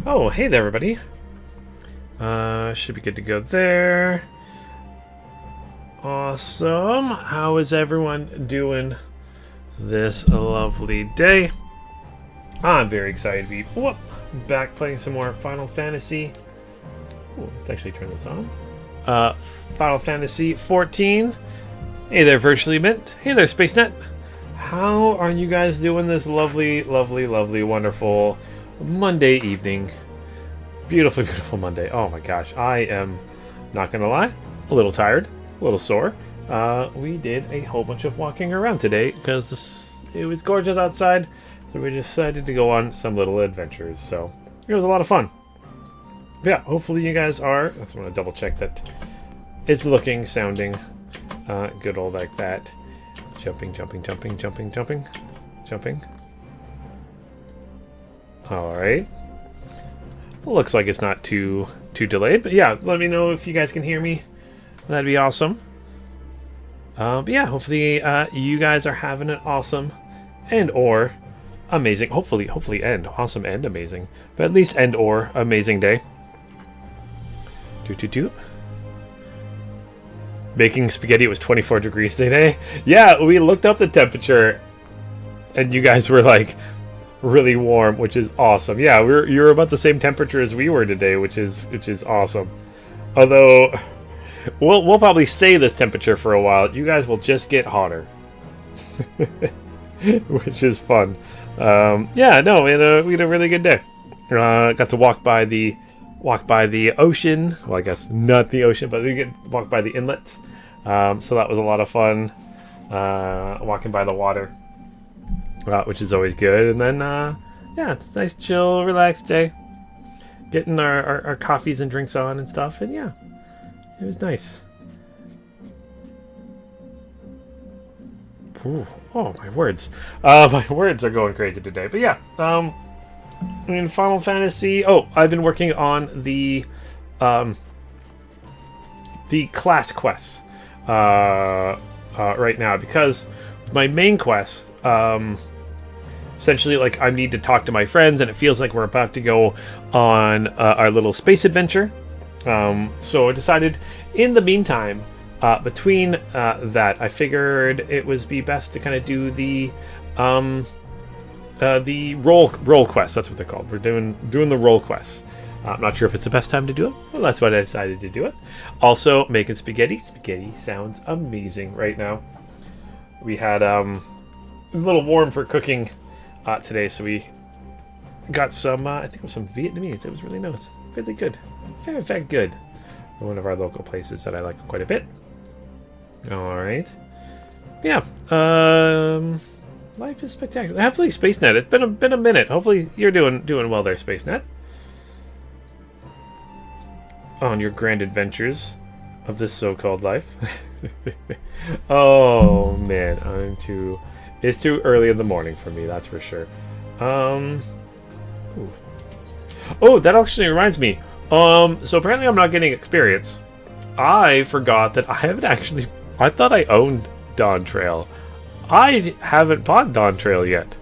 Oh, hey there, everybody. Should be good to go there. Awesome. How is everyone doing this lovely day? I'm very excited to be back playing some more Final Fantasy. Ooh, let's actually turn this on. Final Fantasy XIV. Hey there, Virtually Mint. Hey there, SpaceNet. How are you guys doing this lovely, lovely, lovely, wonderful Monday evening? Beautiful, beautiful Monday. Oh my gosh, I am not gonna lie, a little tired, a little sore. We did a whole bunch of walking around today because it was gorgeous outside, so we decided to go on some little adventures. So it was a lot of fun. But yeah, hopefully you guys are. I just want to double check that it's looking, sounding good, all like that. Jumping, jumping, jumping, jumping, jumping, jumping. All right. Looks like it's not too delayed, but yeah, let me know if you guys can hear me. That'd be awesome. But yeah, hopefully you guys are having an awesome and or amazing, hopefully end awesome and amazing, but at least end or amazing day. Making spaghetti, it was 24 degrees today. Yeah, we looked up the temperature, and you guys were like really warm, which is awesome. Yeah, you're about the same temperature as we were today, which is awesome. Although we'll probably stay this temperature for a while. You guys will just get hotter, which is fun. Yeah, no, we had a really good day. Got to walk by the ocean. Well, I guess not the ocean, but we get to walk by the inlets. So that was a lot of fun. Walking by the water. Which is always good. And then, yeah, it's a nice, chill, relaxed day. Getting our coffees and drinks on and stuff. And yeah, it was nice. Ooh, oh, my words. My words are going crazy today. But yeah, in Final Fantasy... Oh, I've been working on the class quests right now. Because my main quest... essentially, like, I need to talk to my friends, and it feels like we're about to go on our little space adventure. So I decided, in the meantime, between that, I figured it would be best to kind of do the role quest. That's what they're called. We're doing the role quest. I'm not sure if it's the best time to do it. Well, that's why I decided to do it. Also, making spaghetti. Spaghetti sounds amazing right now. We had a little warm for cooking today, so we got some, I think it was some Vietnamese. It was really nice. Really good. Very, very good. One of our local places that I like quite a bit. Alright. Yeah. Life is spectacular. Hopefully, SpaceNet. It's been a minute. Hopefully, you're doing well there, SpaceNet. On your grand adventures of this so-called life. Oh, man. It's too early in the morning for me, that's for sure. Ooh. Oh, that actually reminds me. So apparently I'm not getting experience. I forgot that I haven't actually... I thought I owned Dawn Trail. I haven't bought Dawn Trail yet.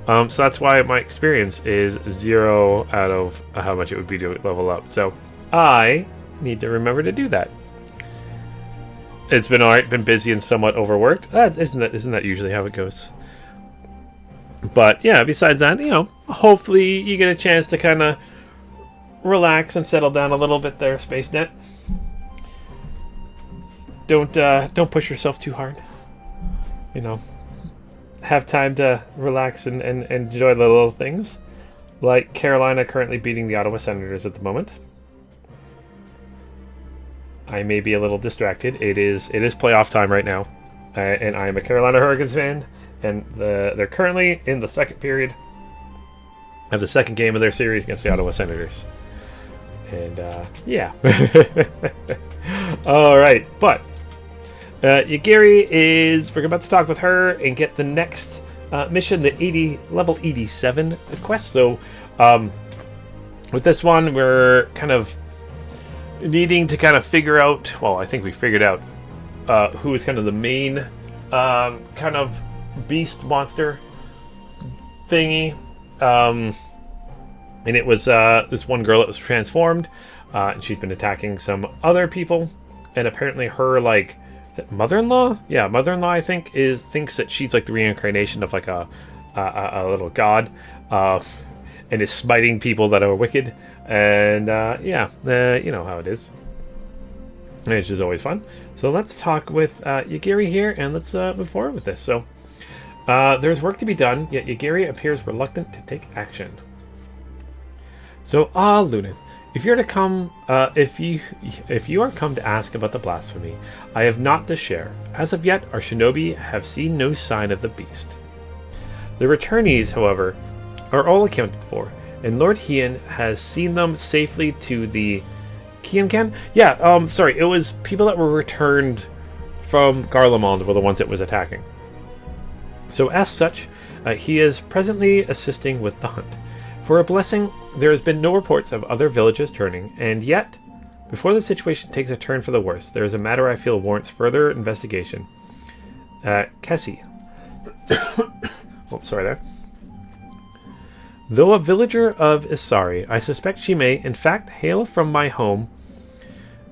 So that's why my experience is 0 out of how much it would be to level up. So I need to remember to do that. It's been alright, been busy and somewhat overworked. Isn't that usually how it goes? But yeah, besides that, you know, hopefully you get a chance to kind of relax and settle down a little bit there, SpaceNet. Don't push yourself too hard. You know, have time to relax and enjoy the little things. Like Carolina currently beating the Ottawa Senators at the moment. I may be a little distracted. It is playoff time right now, and I am a Carolina Hurricanes fan, and they're currently in the second period of the second game of their series against the Ottawa Senators. And yeah. All right, but Yagiri is... We're about to talk with her and get the next mission, the level 87 quest. So With this one, we're kind of needing to kind of figure out, well, I think we figured out who is kind of the main kind of beast monster thingy. And it was this one girl that was transformed, and she's been attacking some other people. And apparently her, like, is it mother-in-law? Yeah, mother-in-law, I think, thinks that she's like the reincarnation of like a little god, and is smiting people that are wicked. And yeah, you know how it is. Which is always fun. So let's talk with Yagiri here, and let's move forward with this. So there's work to be done, yet Yagiri appears reluctant to take action. So, Lunith, if you're to come, if you are come to ask about the blasphemy, I have naught to share. As of yet, our shinobi have seen no sign of the beast. The returnees, however, are all accounted for, and Lord Hien has seen them safely to the Kiankan? Yeah, sorry, it was people that were returned from Garlemald were the ones that was attacking. So as such, he is presently assisting with the hunt. For a blessing, there has been no reports of other villages turning, and yet, before the situation takes a turn for the worse, there is a matter I feel warrants further investigation. Kessie. Oh, sorry there. Though a villager of Isari, I suspect she may, in fact, hail from my home,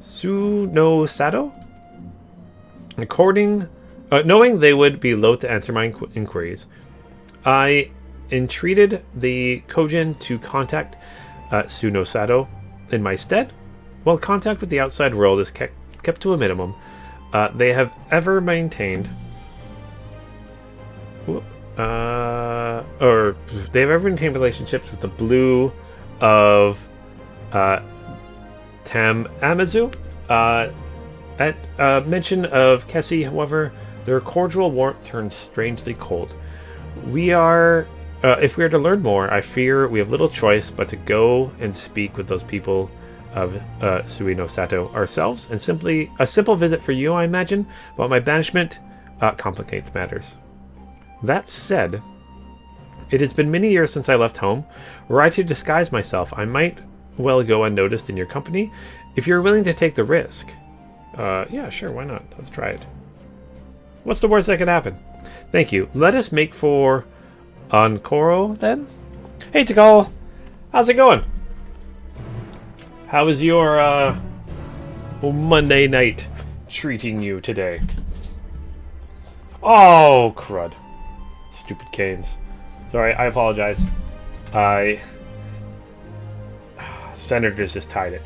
Sunosado? Knowing they would be loath to answer my inquiries, I entreated the Kojin to contact Sunosado in my stead. While contact with the outside world is kept to a minimum, they have ever maintained relationships with the Blue of Tam Amazu. At mention of Kessie, however, their cordial warmth turns strangely cold. If we are to learn more, I fear we have little choice but to go and speak with those people of Suino Sato ourselves, and a simple visit for you, I imagine, but my banishment complicates matters. That said, it has been many years since I left home. Were I to disguise myself, I might well go unnoticed in your company, if you're willing to take the risk. Yeah, sure, why not? Let's try it. What's the worst that could happen? Thank you. Let us make for Ankoro, then? Hey, Tikal! How's it going? How is your, Monday night treating you today? Oh, crud. Stupid canes. Sorry, I apologize. Senators just tied it.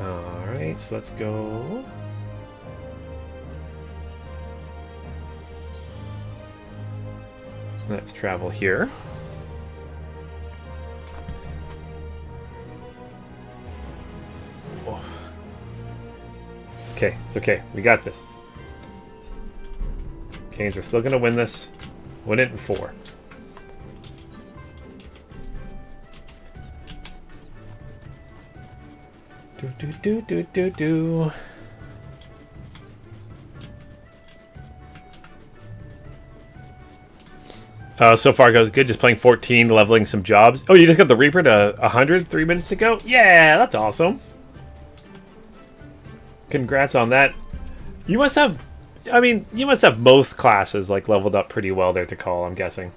Alright, so let's go. Let's travel here. Oh. Okay, it's okay. We got this. Canes are still going to win this. Win it in 4. Do. So far goes good. Just playing 14, leveling some jobs. Oh, you just got the Reaper to 100 3 minutes ago? Yeah, that's awesome. Congrats on that. You must have... I mean, you must have both classes like leveled up pretty well there to call, I'm guessing.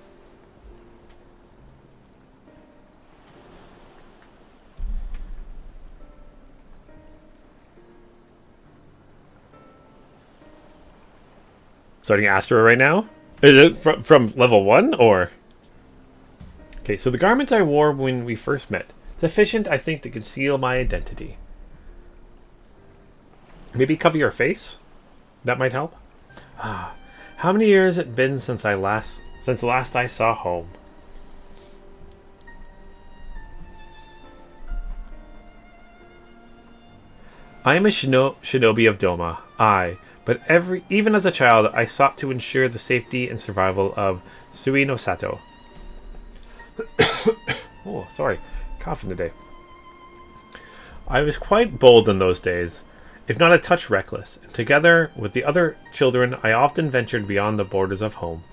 Starting Astra right now? Is it from level 1 or? Okay, so the garments I wore when we first met. Sufficient, I think, to conceal my identity. Maybe cover your face? That might help. How many years it been since last I saw home? I am a shinobi of Doma. But even as a child, I sought to ensure the safety and survival of Suino Sato. Oh, sorry, coughing today. I was quite bold in those days, if not a touch reckless, and together with the other children, I often ventured beyond the borders of home.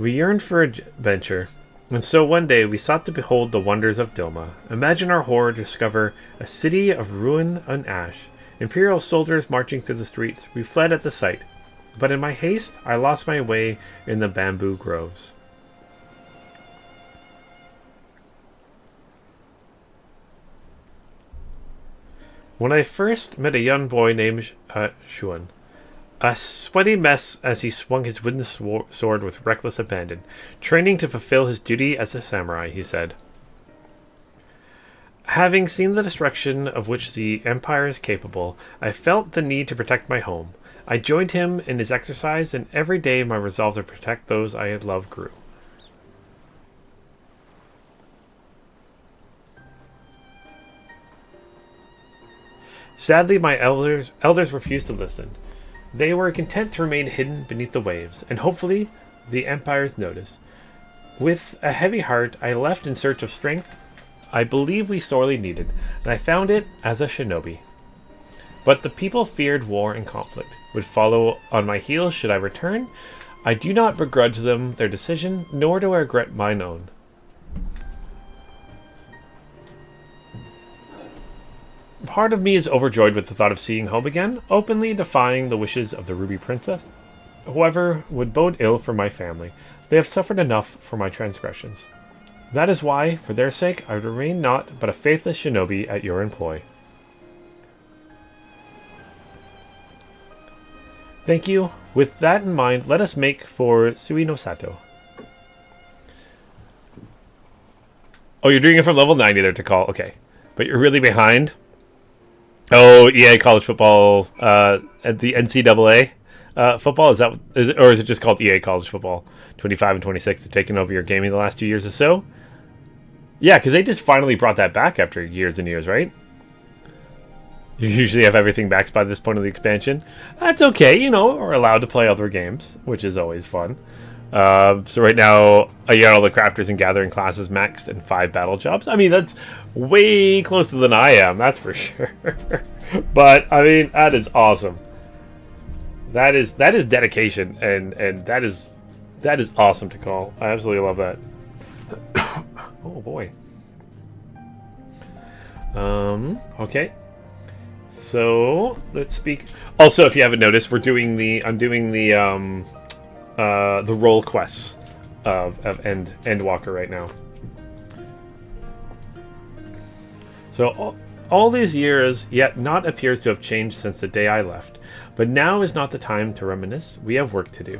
We yearned for adventure, and so one day we sought to behold the wonders of Doma. Imagine our horror to discover a city of ruin and ash. Imperial soldiers marching through the streets. We fled at the sight. But in my haste, I lost my way in the bamboo groves. When I first met a young boy named Shuan, a sweaty mess as he swung his wooden sword with reckless abandon, training to fulfill his duty as a samurai, he said. Having seen the destruction of which the Empire is capable, I felt the need to protect my home. I joined him in his exercise, and every day my resolve to protect those I had loved grew. Sadly, my elders refused to listen. They were content to remain hidden beneath the waves, and hopefully the Empire's notice. With a heavy heart, I left in search of strength I believe we sorely needed, and I found it as a shinobi. But the people feared war and conflict would follow on my heels should I return. I do not begrudge them their decision, nor do I regret mine own. Part of me is overjoyed with the thought of seeing home again, openly defying the wishes of the Ruby Princess. However, would bode ill for my family. They have suffered enough for my transgressions. That is why, for their sake, I remain not but a faithless shinobi at your employ. Thank you. With that in mind, let us make for Sui no Sato. Oh, you're doing it from level 90 there to call. Okay. But you're really behind? Oh, EA College Football, at the NCAA football, is it, or is it just called EA College Football? 25 and 26 have taken over your gaming the last 2 years or so? Yeah, because they just finally brought that back after years and years, right? You usually have everything back by this point of the expansion. That's okay, you know, we're allowed to play other games, which is always fun. So right now, I got all the crafters and gathering classes maxed and 5 battle jobs. I mean, that's way closer than I am, that's for sure. But, I mean, that is awesome. That is dedication, and that is awesome to call. I absolutely love that. Oh boy. Okay. So let's speak. Also, if you haven't noticed, I'm doing the role quests of Endwalker right now. So all these years, yet naught appears to have changed since the day I left. But now is not the time to reminisce. We have work to do.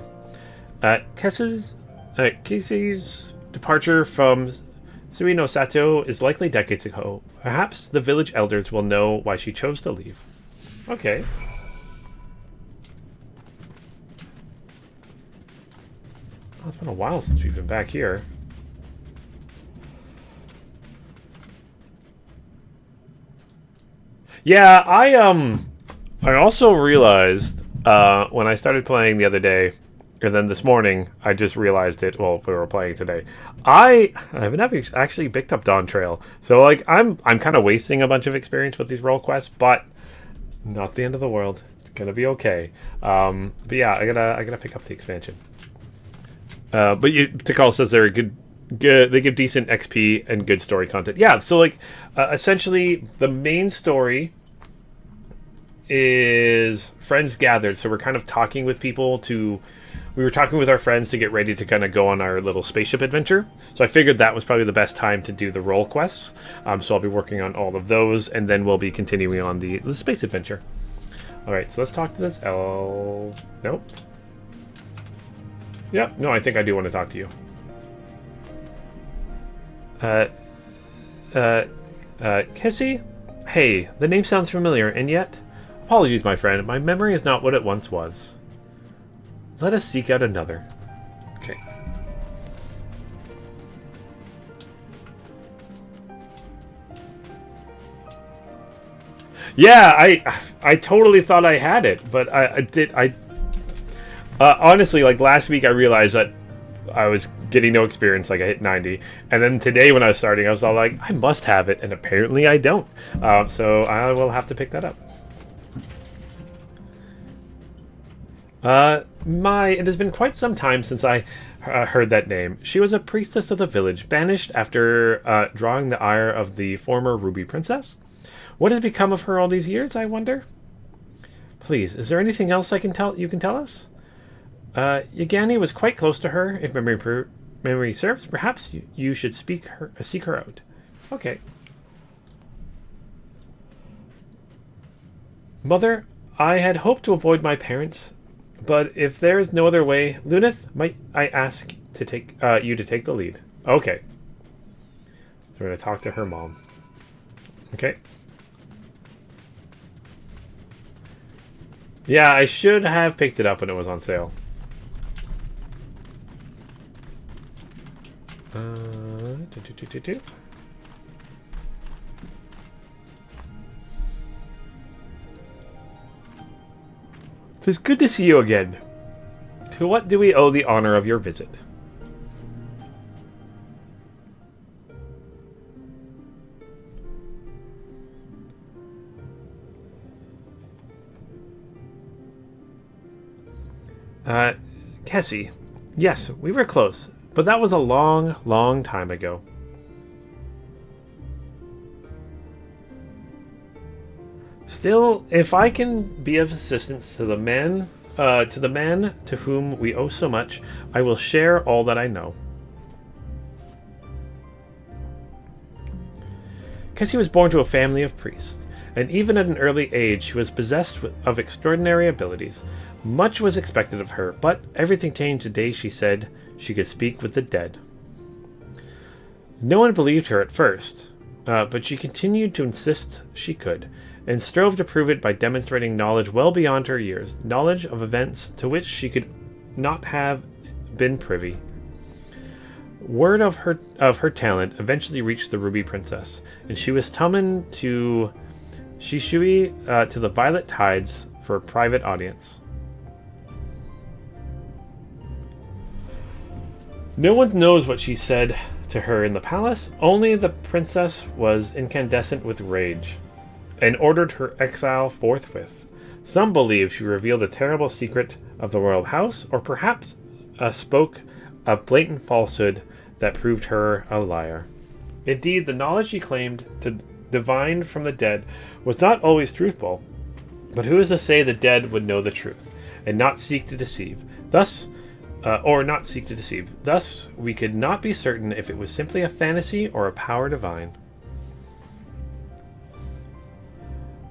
Casey's departure from Sui no Sato is likely decades ago. Perhaps the village elders will know why she chose to leave. Okay. Well, it's been a while since we've been back here. Yeah, I also realized when I started playing the other day, and then this morning I just realized it. Well, we were playing today. I haven't actually picked up Dawn Trail, so like I'm kind of wasting a bunch of experience with these role quests, but not the end of the world. It's gonna be okay. But yeah, I gotta pick up the expansion. But Tikal says they're good. They give decent XP and good story content. Yeah, so like essentially the main story is friends gathered. So we're kind of talking with people we were talking with our friends to get ready to kind of go on our little spaceship adventure. So I figured that was probably the best time to do the role quests. So I'll be working on all of those, and then we'll be continuing on the space adventure. All right, so let's talk to this Nope. Yep. No, I think I do want to talk to you. Kessie? Hey, the name sounds familiar, and yet... Apologies, my friend. My memory is not what it once was. Let us seek out another. Okay. Yeah, I totally thought I had it, but honestly, like last week I realized that I was getting no experience, like I hit 90, and then today when I was starting I was all like, I must have it, and apparently I don't. So I will have to pick that up. It has been quite some time since I heard that name. She was a priestess of the village, banished after drawing the ire of the former Ruby Princess. What has become of her all these years, I wonder? Please, is there anything else you can tell us? Yagani was quite close to her, if memory serves. Perhaps you should seek her out. Okay. Mother, I had hoped to avoid my parents, but if there is no other way, Luneth, might I ask to take you to take the lead? Okay. So we're going to talk to her mom. Okay. Yeah, I should have picked it up when it was on sale. It's good to see you again. To what do we owe the honor of your visit? Kessie. Yes, we were close, but that was a long, long time ago. Still, if I can be of assistance to the man to whom we owe so much, I will share all that I know. Kessie was born to a family of priests, and even at an early age she was possessed of extraordinary abilities. Much was expected of her, but everything changed the day she said she could speak with the dead. No one believed her at first, but she continued to insist she could, and strove to prove it by demonstrating knowledge well beyond her years, knowledge of events to which she could not have been privy. Word of her talent eventually reached the Ruby Princess, and she was summoned to Shishui to the Violet Tides for a private audience. No one knows what she said to her in the palace. Only the princess was incandescent with rage and ordered her exile forthwith. Some believe she revealed a terrible secret of the royal house, or perhaps spoke a blatant falsehood that proved her a liar. Indeed, the knowledge she claimed to divine from the dead was not always truthful, but who is to say the dead would know the truth, and not seek to deceive? Thus, we could not be certain if it was simply a fantasy or a power divine.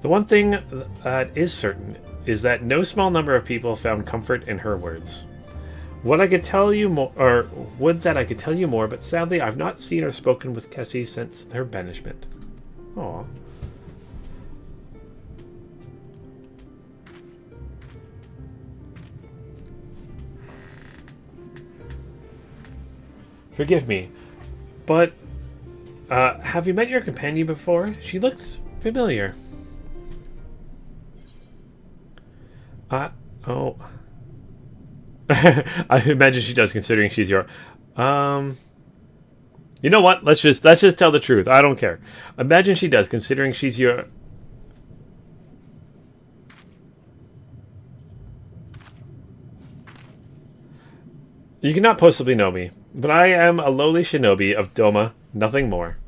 The one thing that is certain is that no small number of people found comfort in her words. Would I could tell you more, but sadly I've not seen or spoken with Kessie since her banishment. Aww. Forgive me, but have you met your companion before? She looks familiar. Oh. I imagine she does, considering she's your... You know what? Let's just tell the truth. I don't care. Imagine she does, considering she's your... You cannot possibly know me, but I am a lowly shinobi of Doma, nothing more.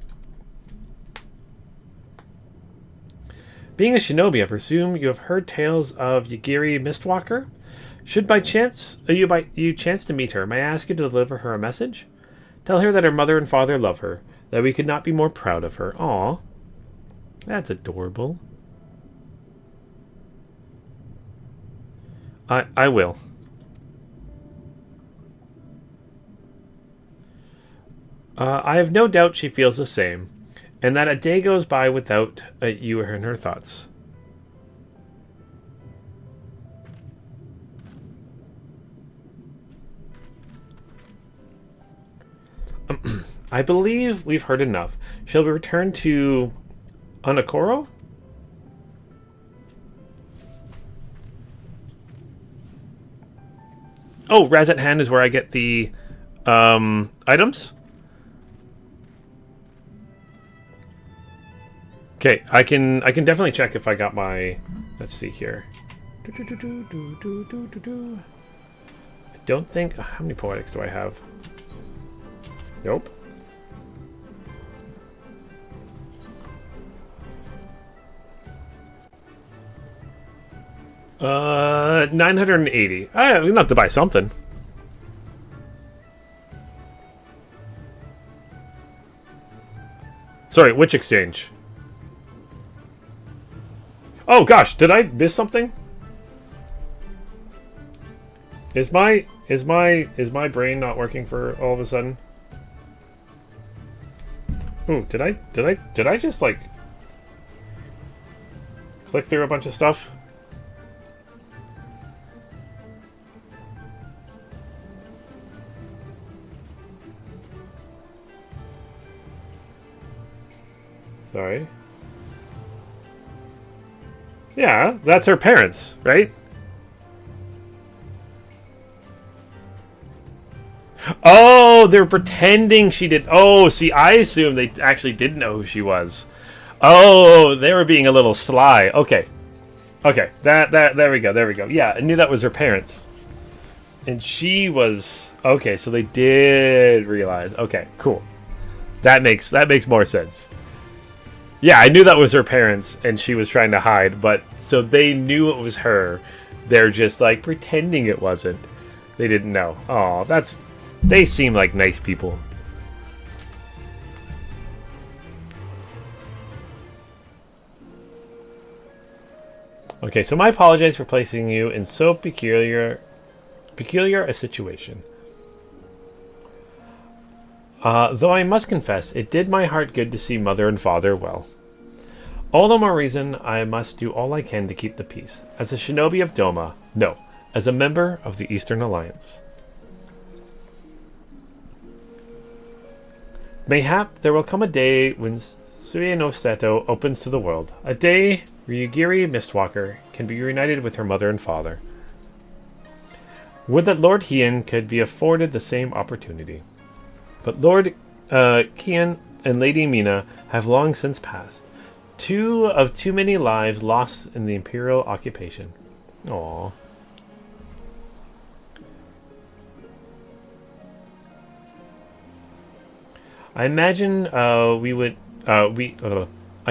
Being a shinobi, I presume you have heard tales of Yagiri Mistwalker? Should by chance you chance to meet her, may I ask you to deliver her a message? Tell her that her mother and father love her, that we could not be more proud of her. Aw. That's adorable. I will. I have no doubt she feels the same, and that a day goes by without you in her thoughts. I believe we've heard enough. Shall we return to Onokoro? Oh, Razat Hand is where I get the items? Okay, I can definitely check if I got my... Let's see here. I don't think... How many poetics do I have? Nope. 980. I have enough to buy something. Sorry, which exchange? Oh gosh, did I miss something? Is my brain not working for all of a sudden? Ooh, did I just like click through a bunch of stuff? Sorry. Yeah, that's her parents, right? Oh, they're pretending she did. Oh, see, I assumed they actually didn't know who she was. Oh, they were being a little sly. Okay. Okay, there we go. Yeah, I knew that was her parents. And she was... Okay, so they did realize. Okay, cool. That makes more sense. Yeah, I knew that was her parents, and she was trying to hide, but... So they knew it was her. They're just, like, pretending it wasn't. They didn't know. Oh, that's... They seem like nice people. Okay, so my apologies for placing you in so peculiar a situation. Though I must confess, it did my heart good to see mother and father well. All the more reason I must do all I can to keep the peace. As a shinobi of Doma, no, as a member of the Eastern Alliance. Mayhap there will come a day when Suye no Seto opens to the world. A day Ryugiri Mistwalker can be reunited with her mother and father. Would that Lord Hien could be afforded the same opportunity. But Lord Hien and Lady Mina have long since passed. Two of too many lives lost in the Imperial occupation. Aww. I imagine I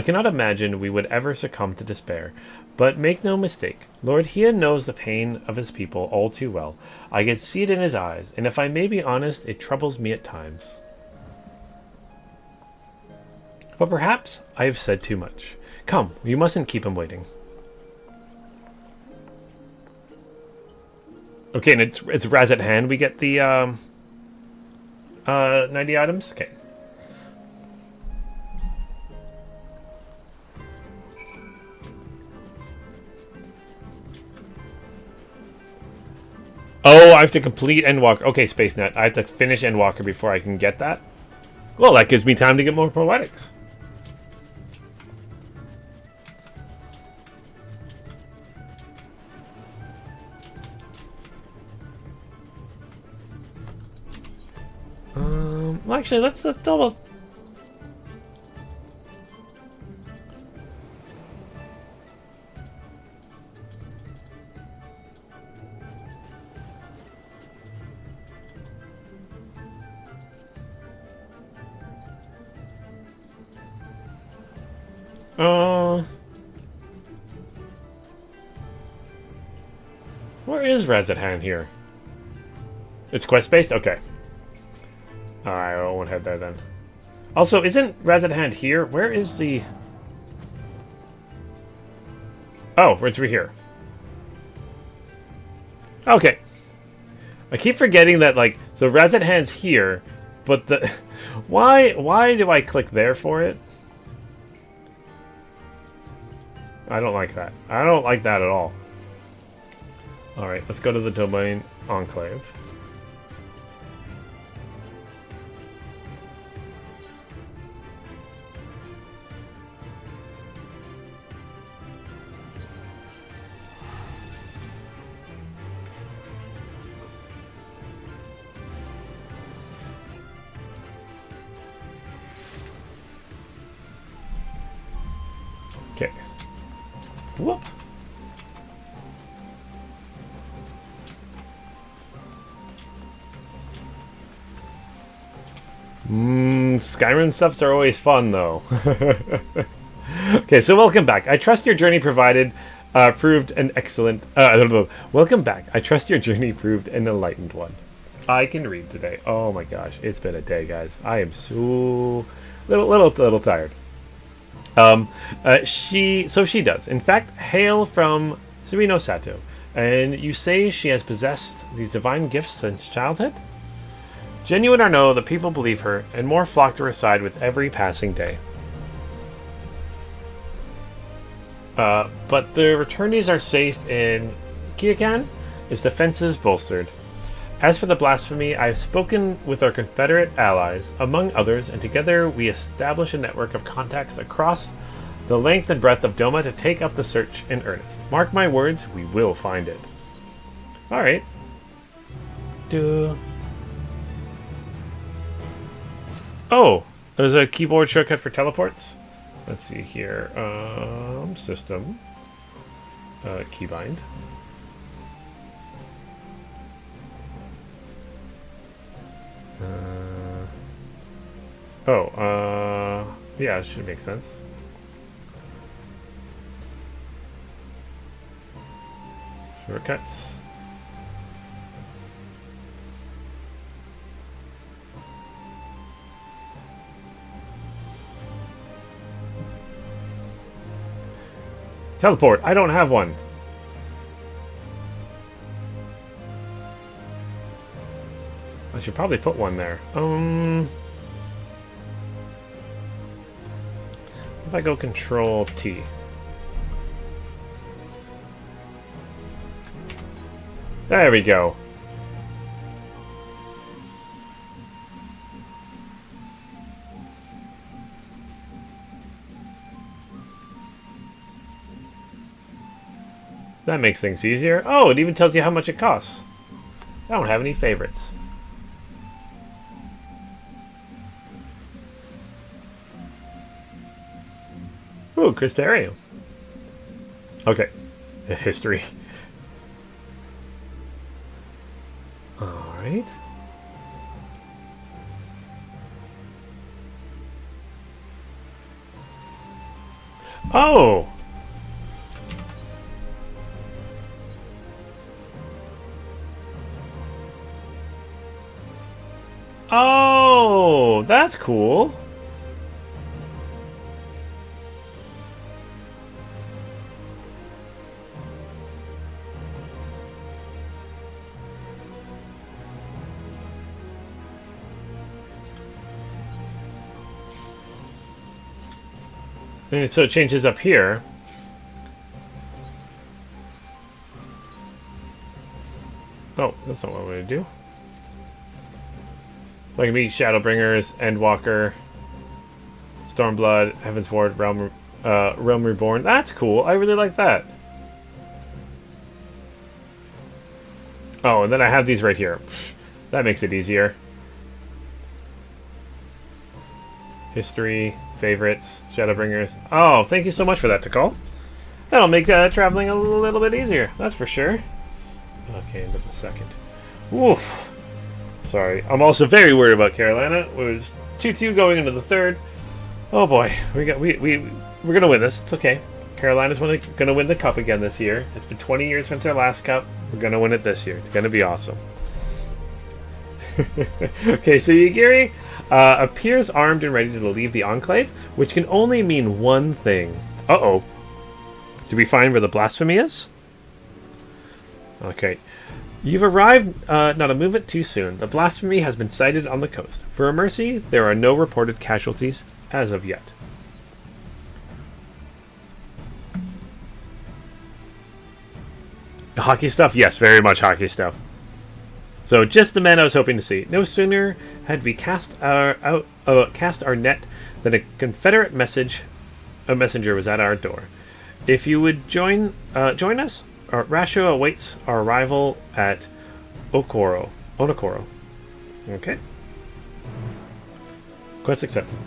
cannot imagine we would ever succumb to despair. But make no mistake, Lord Hien knows the pain of his people all too well. I can see it in his eyes, and if I may be honest, it troubles me at times. But perhaps I have said too much. Come, you mustn't keep him waiting. Okay, and it's Raz at hand. We get the 90 items. Okay. Oh, I have to complete Endwalker. Okay, SpaceNet. I have to finish Endwalker before I can get that. Well, that gives me time to get more poetics. Well, actually, let's double. Where is Raz at hand here? It's quest-based? Okay. Alright, I won't head there then. Also, isn't Raz at hand here? Where is the... Oh, it's right here. Okay. I keep forgetting that, like... So Raz at hand's here, but the... Why do I click there for it? I don't like that. I don't like that at all. Alright, let's go to the Domain Enclave. Okay. Whoop. Skyrim stuffs are always fun, though. Okay, so welcome back. I trust your journey proved an excellent... welcome back. I trust your journey proved an enlightened one. I can read today. Oh my gosh, it's been a day, guys. I am so... little tired. She does. In fact, hail from Suino Sato. And you say she has possessed these divine gifts since childhood? Genuine or no, the people believe her, and more flock to her side with every passing day. But the returnees are safe in Kyokan, its defenses bolstered. As for the blasphemy, I have spoken with our Confederate allies, among others, and together we establish a network of contacts across the length and breadth of Doma to take up the search in earnest. Mark my words, we will find it. Alright. Oh, there's a keyboard shortcut for teleports. Let's see here. System. Keybind. Yeah, it should make sense. Shortcuts. Teleport. I don't have one. I should probably put one there. If I go Control T. There we go. That makes things easier. Oh, it even tells you how much it costs. I don't have any favorites. Ooh, Crystarium. Okay. History. Alright. Oh! Oh, that's cool. And so it changes up here. Oh, that's not what I'm going to do. I can meet Shadowbringers, Endwalker, Stormblood, Heaven's Ward, Realm Reborn. That's cool. I really like that. Oh, and then I have these right here. That makes it easier. History, favorites, Shadowbringers. Oh, thank you so much for that, Tikal. That'll make traveling a little bit easier. That's for sure. Okay, into the second. Woof. Sorry. I'm also very worried about Carolina. It was 2-2 going into the third. Oh boy, we're gonna win this. It's okay. Carolina's gonna win the cup again this year. It's been 20 years since our last cup. We're gonna win it this year. It's gonna be awesome. Okay, so Yagiri appears armed and ready to leave the Enclave, which can only mean one thing. Uh-oh. Did we find where the blasphemy is? Okay. You've arrived not a movement too soon. The blasphemy has been sighted on the coast. For a mercy, there are no reported casualties as of yet. The hockey stuff? Yes, very much hockey stuff. So, just the man I was hoping to see. No sooner had we cast our net than a Confederate messenger was at our door. If you would join us, Rasho awaits our arrival at Onokoro. Okay. Quest accepted.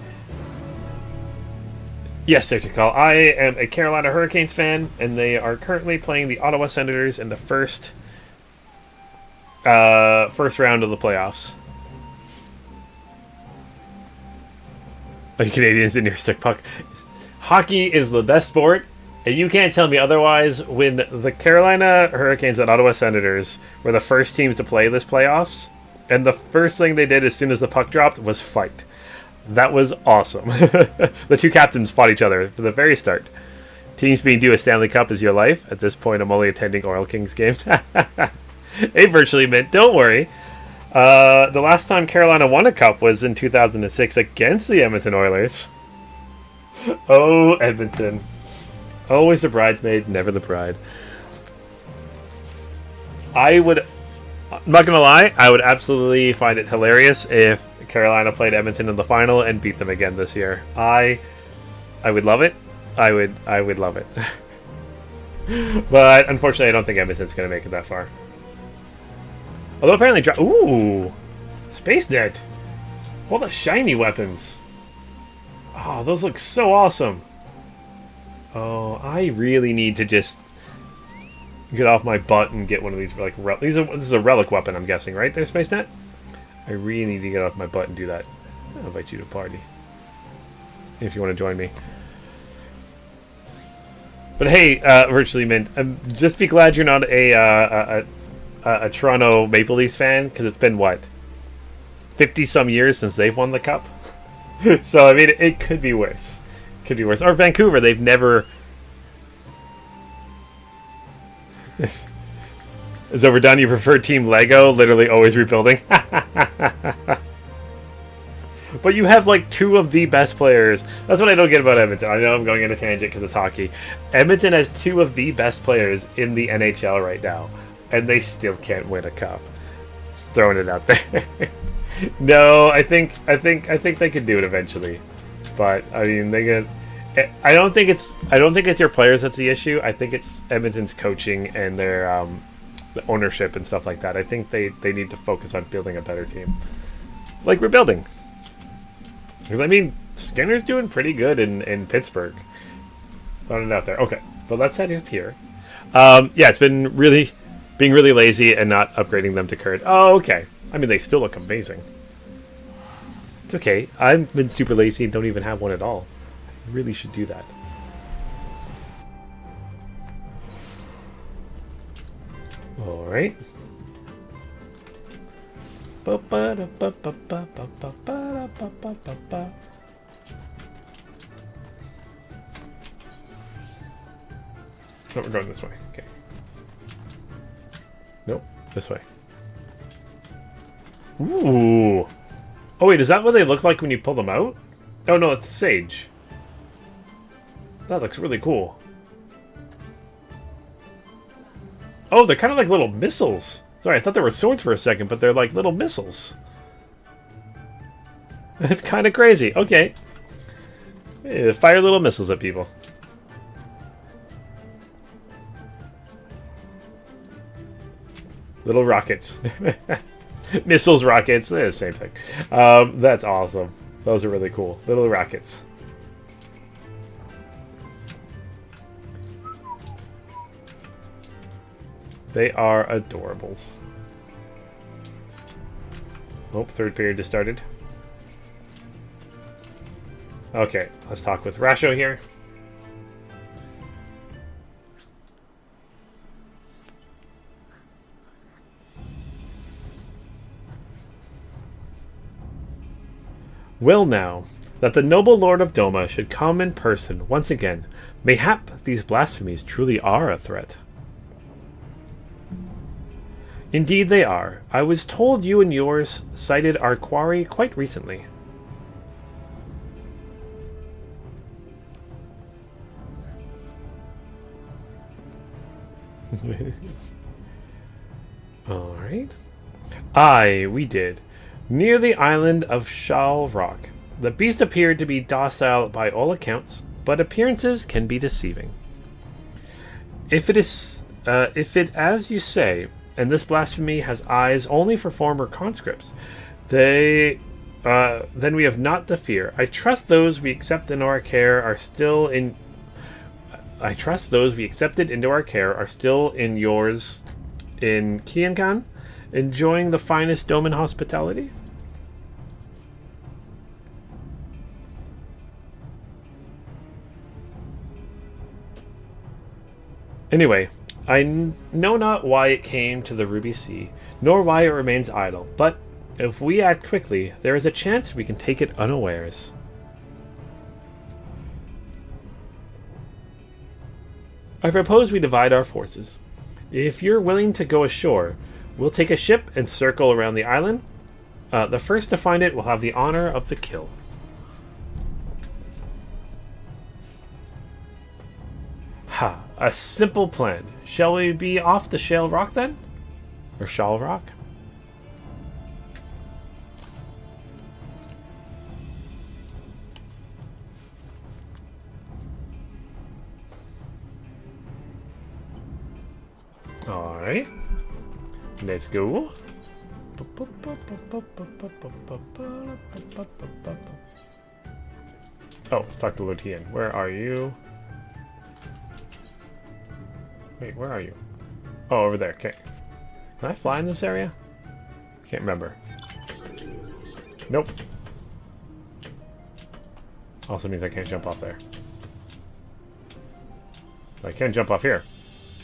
Yes, Sir Tikal. I am a Carolina Hurricanes fan, and they are currently playing the Ottawa Senators in the first round of the playoffs. Oh, you Canadians in your stick puck. Hockey is the best sport, and you can't tell me otherwise. When the Carolina Hurricanes and Ottawa Senators were the first teams to play this playoffs, and the first thing they did as soon as the puck dropped was fight. That was awesome. The two captains fought each other from the very start. Teams being due a Stanley Cup is your life. At this point, I'm only attending Oil Kings games. It virtually meant, don't worry. The last time Carolina won a cup was in 2006 against the Edmonton Oilers. Oh, Edmonton. Always the bridesmaid, never the bride. I'm not going to lie, I would absolutely find it hilarious if Carolina played Edmonton in the final and beat them again this year. I would love it. I would love it. But unfortunately, I don't think Edmonton's going to make it that far. Although apparently, ooh, Space Net. All the shiny weapons. Oh, those look so awesome. Oh, I really need to just get off my butt and get one of these. Like, this is a relic weapon, I'm guessing, right? There, Space Net. I really need to get off my butt and do that. I'll invite you to a party if you want to join me. But hey, Virtually Mint, just be glad you're not a Toronto Maple Leafs fan, because it's been, what, 50-some years since they've won the Cup? So, I mean, it could be worse. Could be worse. Or Vancouver, they've never... Is overdone? You prefer Team Lego? Literally always rebuilding? But you have, like, two of the best players. That's what I don't get about Edmonton. I know I'm going on a tangent because it's hockey. Edmonton has two of the best players in the NHL right now, and they still can't win a cup. Just throwing it out there. No, I think they could do it eventually. But I mean, they get. I don't think it's your players that's the issue. I think it's Edmonton's coaching and their the ownership and stuff like that. I think they need to focus on building a better team, like rebuilding. Because, I mean, Skinner's doing pretty good in Pittsburgh. Throwing it out there. Okay, but let's head here. Yeah, it's been being really lazy and not upgrading them to current. Oh, okay. I mean, they still look amazing. It's okay. I've been super lazy and don't even have one at all. I really should do that. All right. No, we're going this way. Okay. Nope, this way. Ooh. Oh wait, is that what they look like when you pull them out? Oh no, it's sage. That looks really cool. Oh, they're kind of like little missiles. Sorry, I thought they were swords for a second, but they're like little missiles. It's kind of crazy. Okay. Yeah, fire little missiles at people. Little rockets. Missiles, rockets, same thing. That's awesome. Those are really cool. Little rockets. They are adorables. Oh, third period just started. Okay, let's talk with Rasho here. Well now, that the noble Lord of Doma should come in person once again, mayhap these blasphemies truly are a threat. Indeed they are. I was told you and yours sighted our quarry quite recently. Alright. Aye, we did. Near the island of Shal Rock. The beast appeared to be docile by all accounts, but appearances can be deceiving. If it as you say, and this blasphemy has eyes only for former conscripts, then we have naught to fear. I trust those we accept into our care are still in. I trust those we accepted into our care are still in yours, in Kiankan, enjoying the finest Doman hospitality. Anyway, know not why it came to the Ruby Sea, nor why it remains idle, but if we act quickly, there is a chance we can take it unawares. I propose we divide our forces. If you're willing to go ashore, we'll take a ship and circle around the island. The first to find it will have the honor of the kill. Ha! A simple plan. Shall we be off the Shale Rock then? Or Shal Rock? Alright. Let's go. Oh, talk to Lothian. Where are you? Wait, where are you? Oh, over there. Okay. Can I fly in this area? Can't remember. Nope. Also means I can't jump off there. I can jump off here.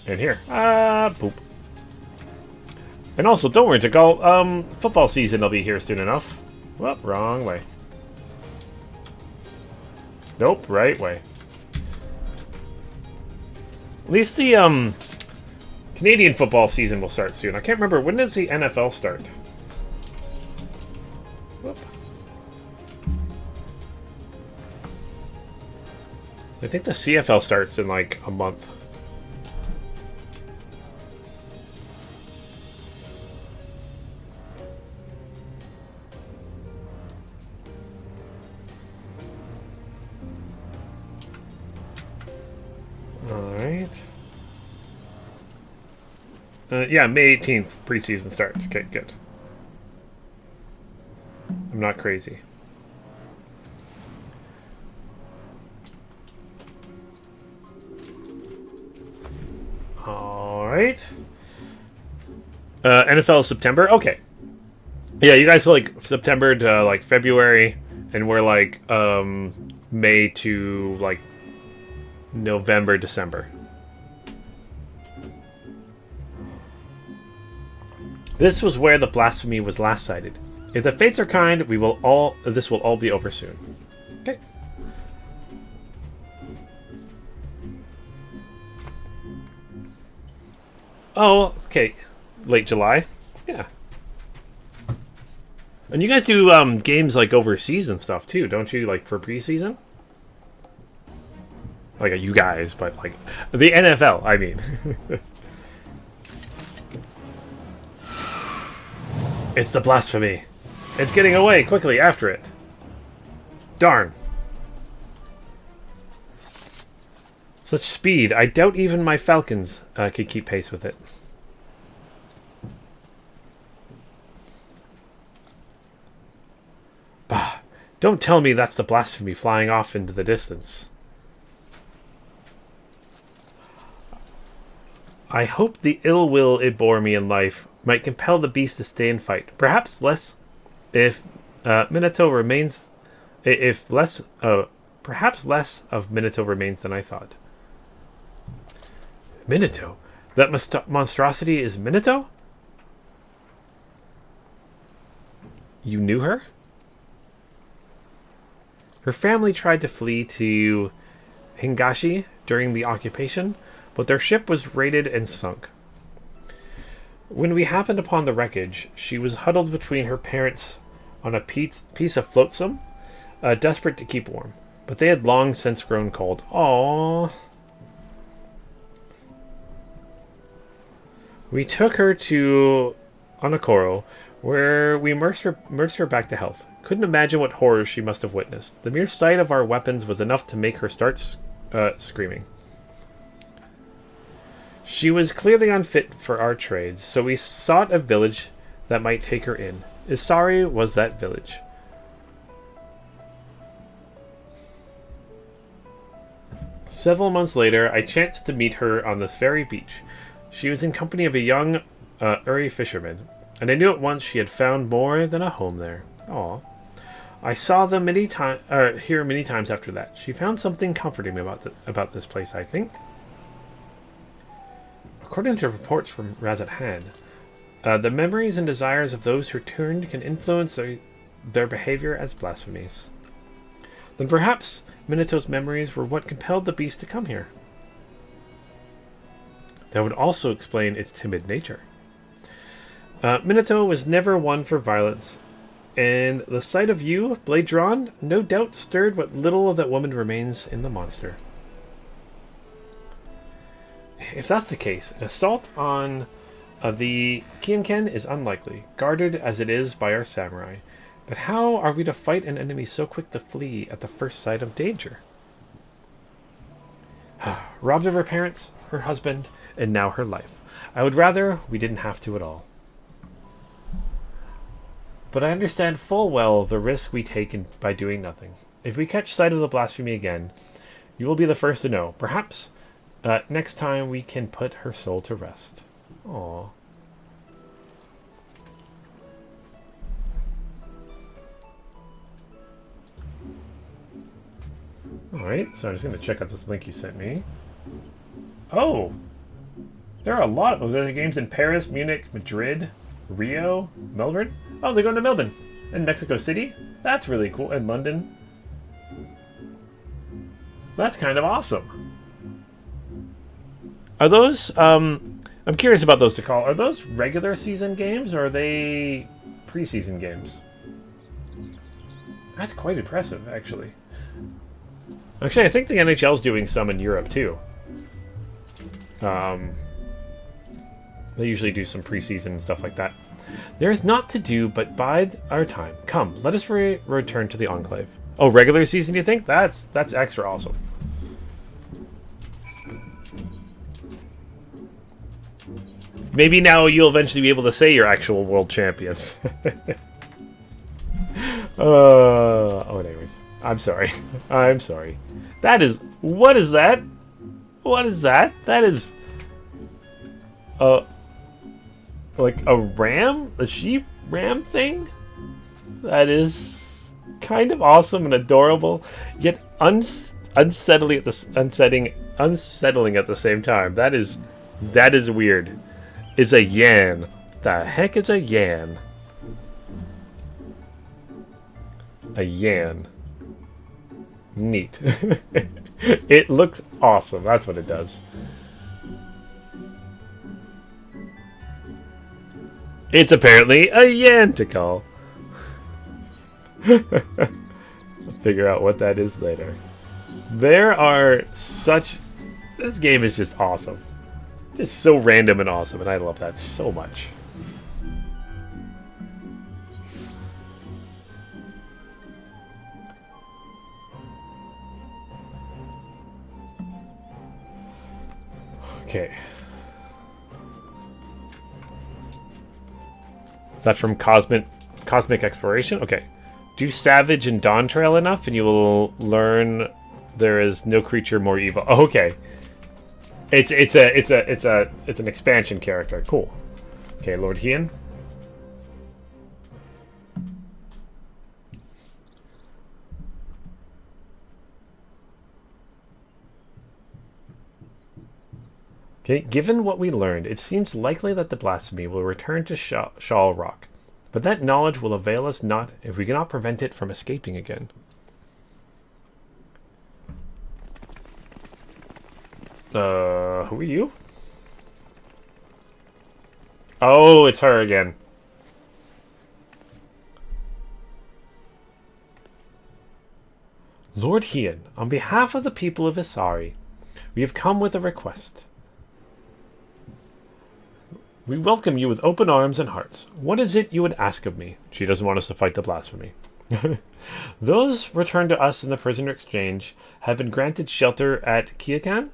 And here. Poop. And also, don't worry, Jagal. Football season will be here soon enough. Well, wrong way. Nope, right way. At least the, Canadian football season will start soon. I can't remember, when does the NFL start? Whoop. I think the CFL starts in, like, a month. Alright. Yeah, May 18th, preseason starts. Okay, good. I'm not crazy. Alright. NFL is September? Okay. Yeah, you guys are like September to like February, and we're like May to like November, December. This was where the blasphemy was last cited. If the fates are kind, this will all be over soon. Okay. Oh, okay. Late July? Yeah. And you guys do games like overseas and stuff too, don't you? Like for preseason? Like you guys, but like the NFL, I mean. It's the blasphemy. It's getting away quickly after it. Darn. Such speed. I doubt even my falcons could keep pace with it. Bah. Don't tell me that's the blasphemy flying off into the distance. I hope the ill will it bore me in life might compel the beast to stay and fight. Perhaps less, if Minato remains, perhaps less of Minato remains than I thought. Minato? That monstrosity is Minato? You knew her? Her family tried to flee to Hingashi during the occupation, but their ship was raided and sunk. When we happened upon the wreckage, she was huddled between her parents on a piece of flotsam, desperate to keep warm. But they had long since grown cold. Aww. We took her to Onokoro, where we nursed her back to health. Couldn't imagine what horrors she must have witnessed. The mere sight of our weapons was enough to make her start screaming. She was clearly unfit for our trades, so we sought a village that might take her in. Isari was that village. Several months later, I chanced to meet her on this very beach. She was in company of a young Uri fisherman, and I knew at once she had found more than a home there. Aw. I saw them here many times after that. She found something comforting about this place, I think. According to reports from Razathan, the memories and desires of those who returned can influence their behavior as blasphemies. Then perhaps Minato's memories were what compelled the beast to come here. That would also explain its timid nature. Minato was never one for violence, and the sight of you, blade drawn, no doubt stirred what little of that woman remains in the monster. If that's the case, an assault on the Kienken is unlikely, guarded as it is by our samurai. But how are we to fight an enemy so quick to flee at the first sight of danger? Robbed of her parents, her husband, and now her life. I would rather we didn't have to at all. But I understand full well the risk we take by doing nothing. If we catch sight of the blasphemy again, you will be the first to know. Perhaps next time we can put her soul to rest. Aww. Alright, so I'm just going to check out this link you sent me. Oh! There are a lot of other games in Paris, Munich, Madrid, Rio, Melbourne. Oh, they're going to Melbourne. And Mexico City. That's really cool. And London. That's kind of awesome. Are those, I'm curious about those to call. Are those regular season games or are they preseason games? That's quite impressive, actually. Actually, I think the NHL's doing some in Europe, too. They usually do some preseason and stuff like that. There is naught to do but bide our time. Come, let us return to the Enclave. Oh, regular season, you think? That's extra awesome. Maybe now you'll eventually be able to say you're actual world champions. Anyways. I'm sorry. I'm sorry. That is... What is that? What is that? That is... like a ram? A sheep ram thing? That is kind of awesome and adorable, yet unsettling at the same time. That is weird. It's a yan. The heck is a yan? A yan. Neat. It looks awesome. That's what it does. It's apparently a yantical. I'll figure out what that is later. There are such... This game is just awesome. Just so random and awesome, and I love that so much. Okay. Is that from Cosmic Exploration? Okay. Do Savage and Dawn Trail enough, and you will learn there is no creature more evil. Oh, okay. It's an expansion character. Cool. Okay, Lord Hien. Okay, given what we learned, it seems likely that the blasphemy will return to Shal Rock. But that knowledge will avail us not if we cannot prevent it from escaping again. Who are you? Oh, it's her again. Lord Hien, on behalf of the people of Isari, we have come with a request. We welcome you with open arms and hearts. What is it you would ask of me? She doesn't want us to fight the blasphemy. Those returned to us in the prisoner exchange have been granted shelter at Kiekan.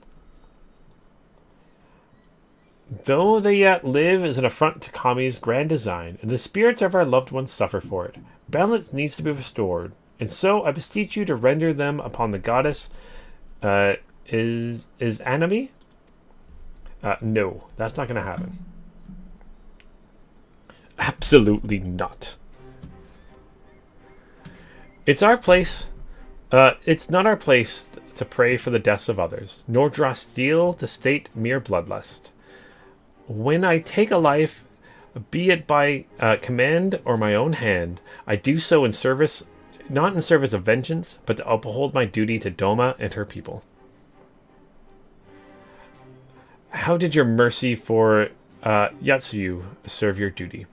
Though they yet live as an affront to Kami's grand design, and the spirits of our loved ones suffer for it, balance needs to be restored, and so I beseech you to render them upon the goddess. Is Anami? No, that's not going to happen. Absolutely not. It's our place. It's not our place to pray for the deaths of others, nor draw steel to state mere bloodlust. When I take a life, be it by command or my own hand, I do so in service, not in service of vengeance, but to uphold my duty to Doma and her people. How did your mercy for Yatsuyu serve your duty?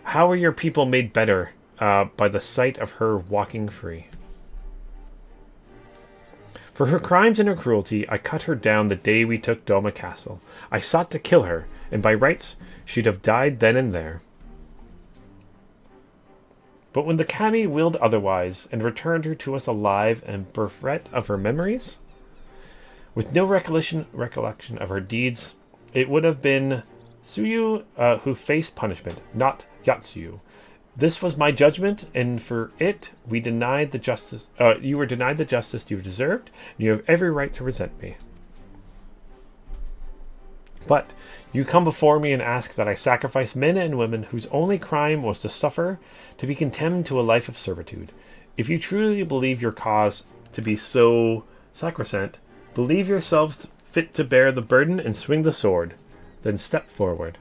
How were your people made better by the sight of her walking free? For her crimes and her cruelty, I cut her down the day we took Doma Castle. I sought to kill her, and by rights, she'd have died then and there. But when the Kami willed otherwise, and returned her to us alive and bereft of her memories, with no recollection of her deeds, it would have been Tsuyu who faced punishment, not Yatsuyu. This was my judgment, and for it we denied the justice. You were denied the justice you deserved, and you have every right to resent me. But you come before me and ask that I sacrifice men and women whose only crime was to suffer, to be condemned to a life of servitude. If you truly believe your cause to be so sacrosanct, believe yourselves fit to bear the burden and swing the sword, then step forward.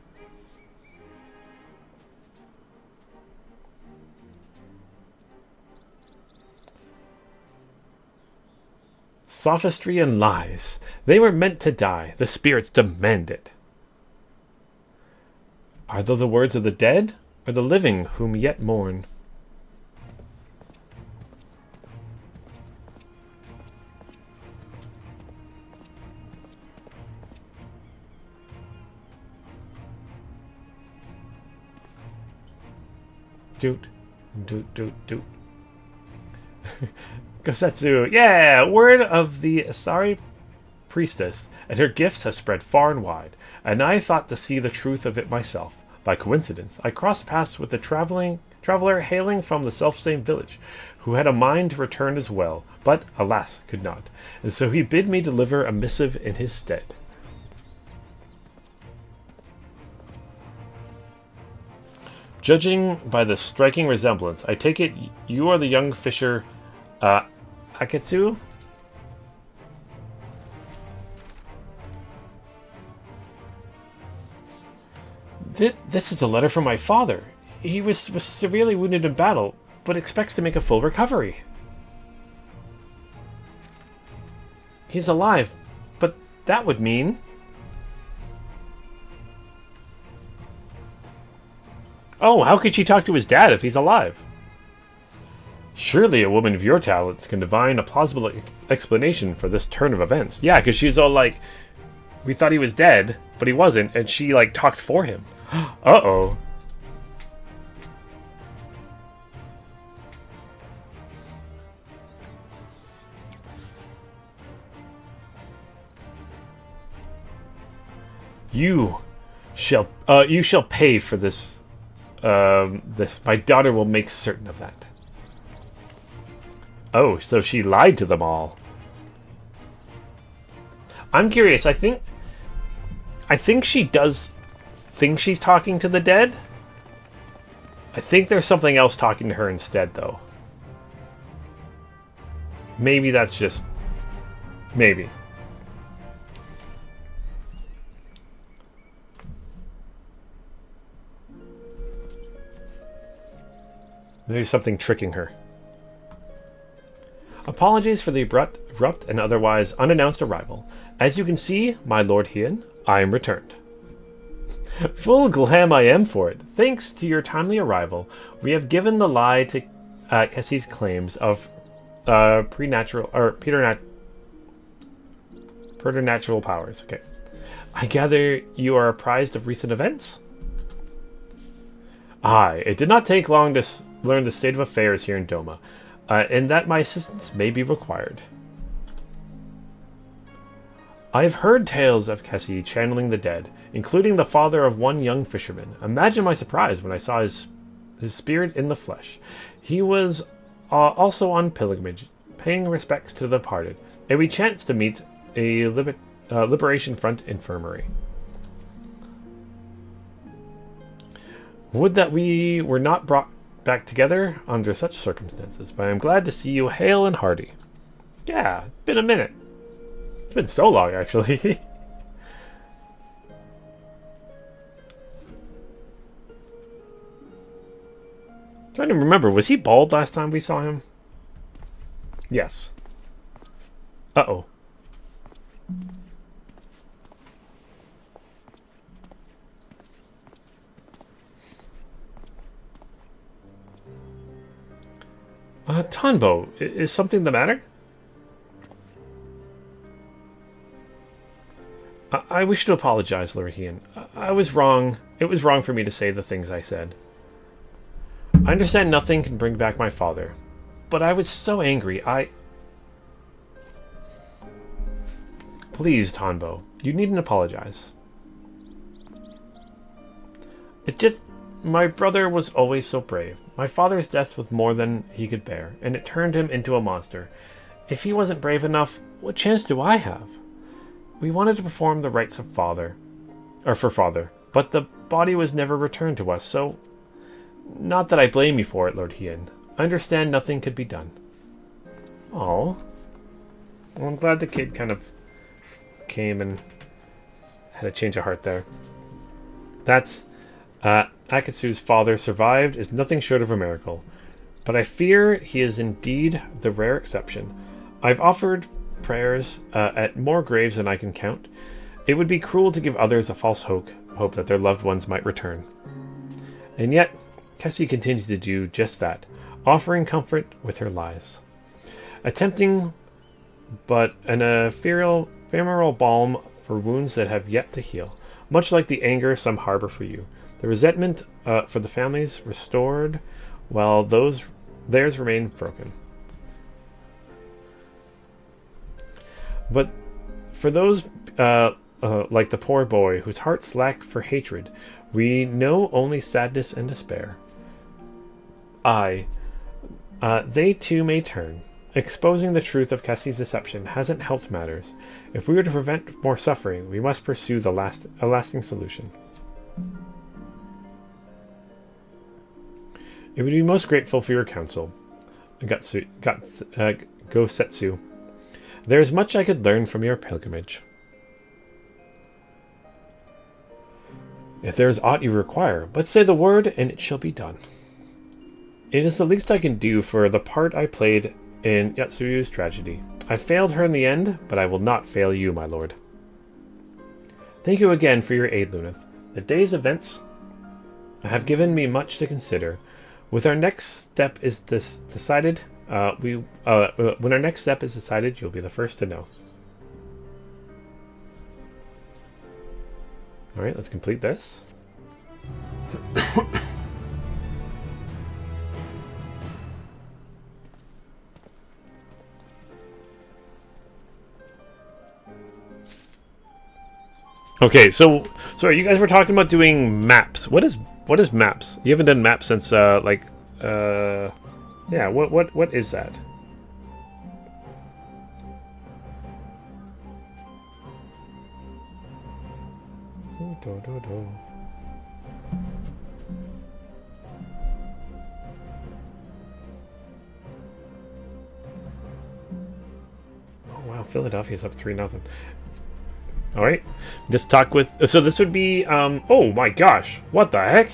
Sophistry and lies. They were meant to die. The spirits demand it. Are they the words of the dead, or the living whom yet mourn? Doot, doot, doot, doot. Gosetsu, yeah! Word of the Asari priestess, and her gifts have spread far and wide, and I thought to see the truth of it myself. By coincidence, I crossed paths with a traveler hailing from the selfsame village, who had a mind to return as well, but, alas, could not, and so he bid me deliver a missive in his stead. Judging by the striking resemblance, I take it you are the young fisher, Aketsu? This is a letter from my father. He was severely wounded in battle, but expects to make a full recovery. He's alive, but that would mean... Oh, how could she talk to his dad if he's alive? Surely a woman of your talents can divine a plausible explanation for this turn of events. Yeah, because she's all like, we thought he was dead, but he wasn't, and she, like, talked for him. Uh-oh. You shall pay for this. My daughter will make certain of that. Oh, so she lied to them all. I'm curious. I think she does think she's talking to the dead. I think there's something else talking to her instead, though. Maybe that's just... Maybe. There's something tricking her. Apologies for the abrupt and otherwise unannounced arrival. As you can see, my Lord Hien, I am returned. Full glam I am for it. Thanks to your timely arrival, we have given the lie to Cassie's claims of preternatural powers. Okay. I gather you are apprised of recent events? Aye, it did not take long to learn the state of affairs here in Doma, and that my assistance may be required. I have heard tales of Cassie channeling the dead, including the father of one young fisherman. Imagine my surprise when I saw his spirit in the flesh. He was also on pilgrimage, paying respects to the departed, and we chanced to meet a Liberation Front infirmary. Would that we were not brought back together under such circumstances, but I am glad to see you hale and hearty. Yeah, it's been a minute. It's been so long, actually. trying to remember, was he bald last time we saw him? Yes. Uh-oh. Tonbo, is something the matter? I wish to apologize, Lurihian. I was wrong. It was wrong for me to say the things I said. I understand nothing can bring back my father, but I was so angry, Please, Tonbo, you needn't apologize. It's just, my brother was always so brave. My father's death was more than he could bear, and it turned him into a monster. If he wasn't brave enough, what chance do I have? We wanted to perform the rites of father, but the body was never returned to us, so... Not that I blame you for it, Lord Hien. I understand nothing could be done. Oh. Well, I'm glad the kid kind of came and had a change of heart there. That's... Akatsu's father survived is nothing short of a miracle, but I fear he is indeed the rare exception. I've offered prayers at more graves than I can count. It would be cruel to give others a false hope that their loved ones might return. And yet, Kessie continued to do just that, offering comfort with her lies. Attempting but an ephemeral balm for wounds that have yet to heal, much like the anger some harbor for you. The resentment for the families restored, while theirs remain broken. But for those like the poor boy whose hearts lack for hatred, we know only sadness and despair. They too may turn. Exposing the truth of Kessie's deception hasn't helped matters. If we are to prevent more suffering, we must pursue a lasting solution. It would be most grateful for your counsel, Gosetsu. There is much I could learn from your pilgrimage. If there is aught you require, but say the word, and it shall be done. It is the least I can do for the part I played in Yatsuyu's tragedy. I failed her in the end, but I will not fail you, my lord. Thank you again for your aid, Luneth. The day's events have given me much to consider. When our next step is decided, you'll be the first to know. All right, let's complete this. Okay, so sorry, you guys were talking about doing maps. What is maps? You haven't done maps since yeah, what is that? Oh wow, Philadelphia's up 3-0. All right, just talk with. So this would be. Oh my gosh! What the heck?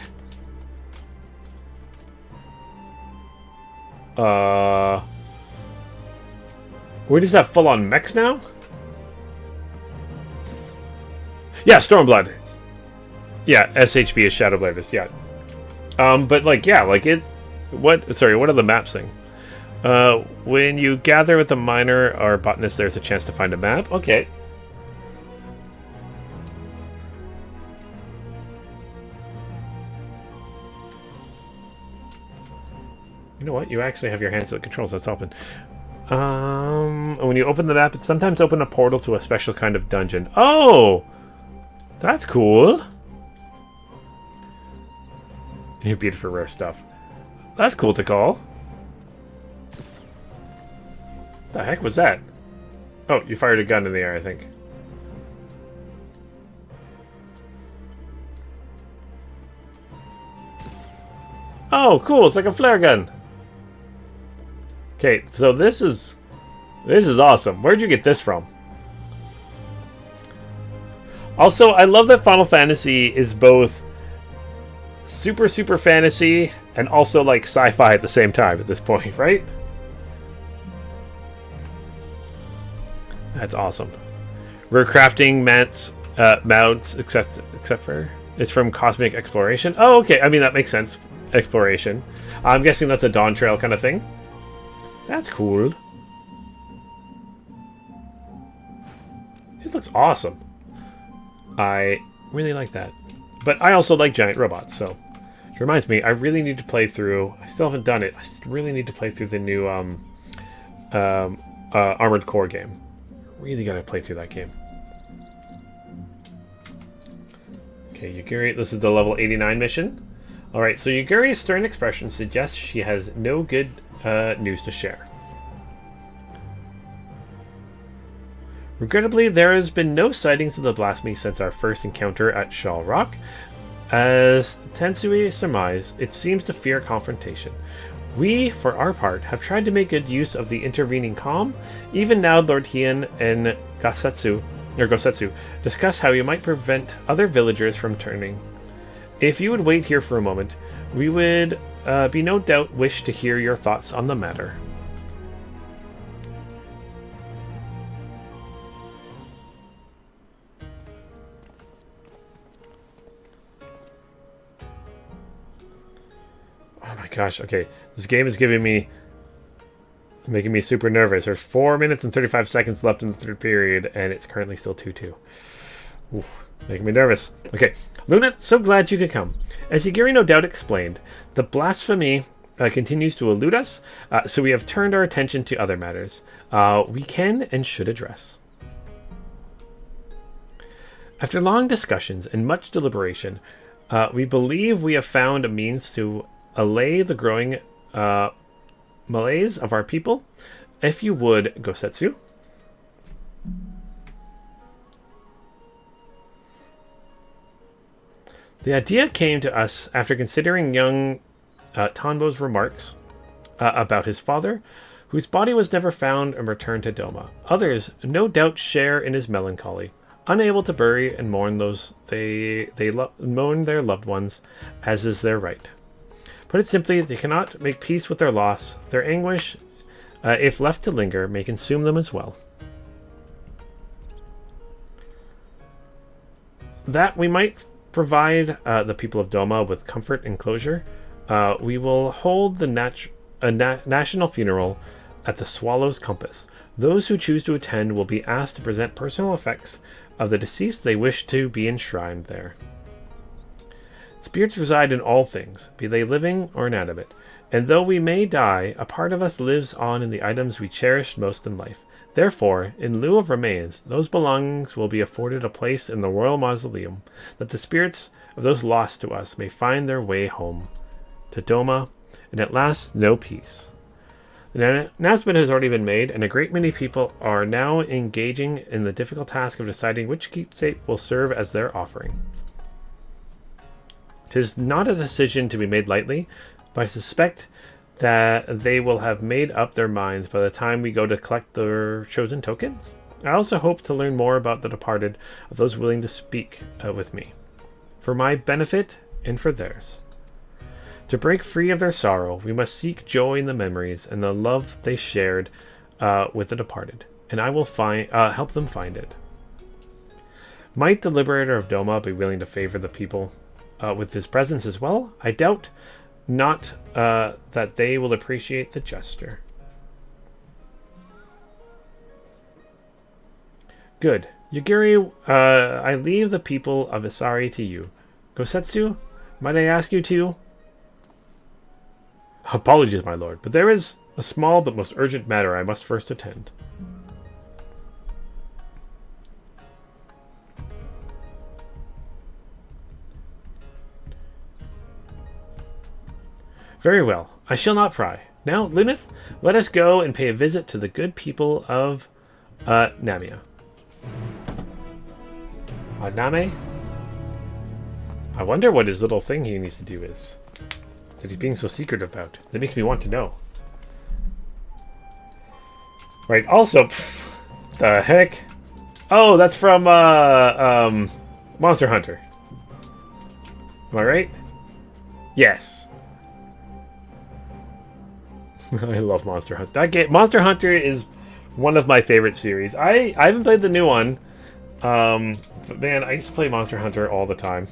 Wait, is that full on mechs now? Yeah, Stormblood. Yeah, SHB is Shadow Bladers. Yeah. But like, yeah, like it. What? Sorry, what are the maps thing? When you gather with a miner or botanist, there's a chance to find a map. Okay. You know what? You actually have your hands at the controls. That's open. When you open the map, it sometimes opens a portal to a special kind of dungeon. Oh! That's cool. You beat it for rare stuff. That's cool to call. The heck was that? Oh, you fired a gun in the air, I think. Oh, cool. It's like a flare gun. Okay, so this is awesome. Where'd you get this from? Also, I love that Final Fantasy is both super fantasy and also like sci-fi at the same time at this point, right? That's awesome. We're crafting mounts, except for it's from Cosmic Exploration. Oh, okay. I mean, that makes sense. Exploration. I'm guessing that's a Dawn Trail kind of thing. That's cool. It looks awesome. I really like that. But I also like giant robots, so it reminds me, I really need to play through. I still haven't done it. I really need to play through the new Armored Core game. Really gotta play through that game. Okay, Yuguri, this is the level 89 mission. Alright, so Yuguri's stern expression suggests she has no good news to share. Regrettably, there has been no sightings of the blasphemy since our first encounter at Shal Rock. As Tensui surmised, it seems to fear confrontation. We, for our part, have tried to make good use of the intervening calm. Even now, Lord Hien and Gosetsu discuss how you might prevent other villagers from turning. If you would wait here for a moment, we would be no doubt wish to hear your thoughts on the matter. Oh my gosh, okay. This game is making me super nervous. There's 4 minutes and 35 seconds left in the third period, and it's currently still 2-2. Oof, making me nervous. Okay, Luna, so glad you could come. As Yugiri no doubt explained, the blasphemy continues to elude us, so we have turned our attention to other matters we can and should address. After long discussions and much deliberation, we believe we have found a means to allay the growing malaise of our people. If you would, Gosetsu. The idea came to us after considering young Tanbo's remarks about his father, whose body was never found and returned to Doma. Others, no doubt, share in his melancholy, unable to bury and mourn mourn their loved ones, as is their right. Put it simply, they cannot make peace with their loss. Their anguish, if left to linger, may consume them as well. That we might provide the people of Doma with comfort and closure, we will hold the national funeral at the Swallow's Compass. Those who choose to attend will be asked to present personal effects of the deceased they wish to be enshrined there. Spirits reside in all things, be they living or inanimate, and though we may die, a part of us lives on in the items we cherish most in life. Therefore, in lieu of remains, those belongings will be afforded a place in the royal mausoleum, that the spirits of those lost to us may find their way home to Doma, and at last know peace. The announcement has already been made, and a great many people are now engaging in the difficult task of deciding which keepsake will serve as their offering. 'Tis not a decision to be made lightly, but I suspect that they will have made up their minds by the time we go to collect their chosen tokens. I also hope to learn more about the departed of those willing to speak with me, for my benefit and for theirs. To break free of their sorrow, we must seek joy in the memories and the love they shared with the departed, and I will help them find it. Might the Liberator of Doma be willing to favor the people with his presence as well? I doubt not that they will appreciate the gesture. Good. Yugiri, I leave the people of Isari to you. Gosetsu, might I ask you to? Apologies, my lord, but there is a small but most urgent matter I must first attend. Very well, I shall not pry. Now, Lunith, let us go and pay a visit to the good people of Namia. Name? I wonder what his little thing he needs to do is. That he's being so secretive about. That makes me want to know. Right, also, the heck? Oh, that's from Monster Hunter. Am I right? Yes. I love Monster Hunter. That game, Monster Hunter, is one of my favorite series. I haven't played the new one. But man, I used to play Monster Hunter all the time.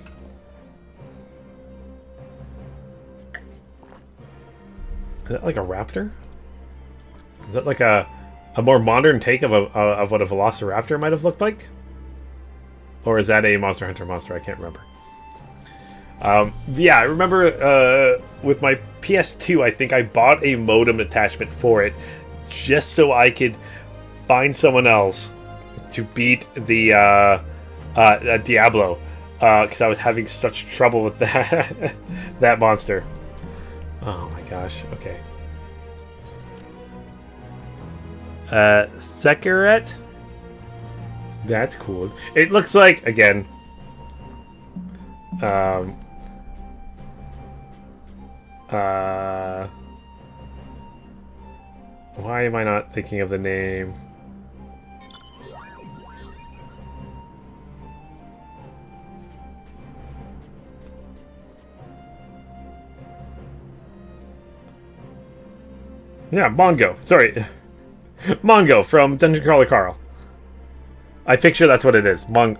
Is that like a raptor? Is that like a more modern take of what a Velociraptor might have looked like? Or is that a Monster Hunter monster? I can't remember. Yeah, I remember with my PS2, I think I bought a modem attachment for it just so I could find someone else to beat the Diablo, because I was having such trouble with that that monster. Oh my gosh. Okay. Sekret? That's cool. It looks like, again, why am I not thinking of the name? Yeah, Mongo. Sorry. Mongo from Dungeon Crawler Carl. I picture that's what it is. Mongo.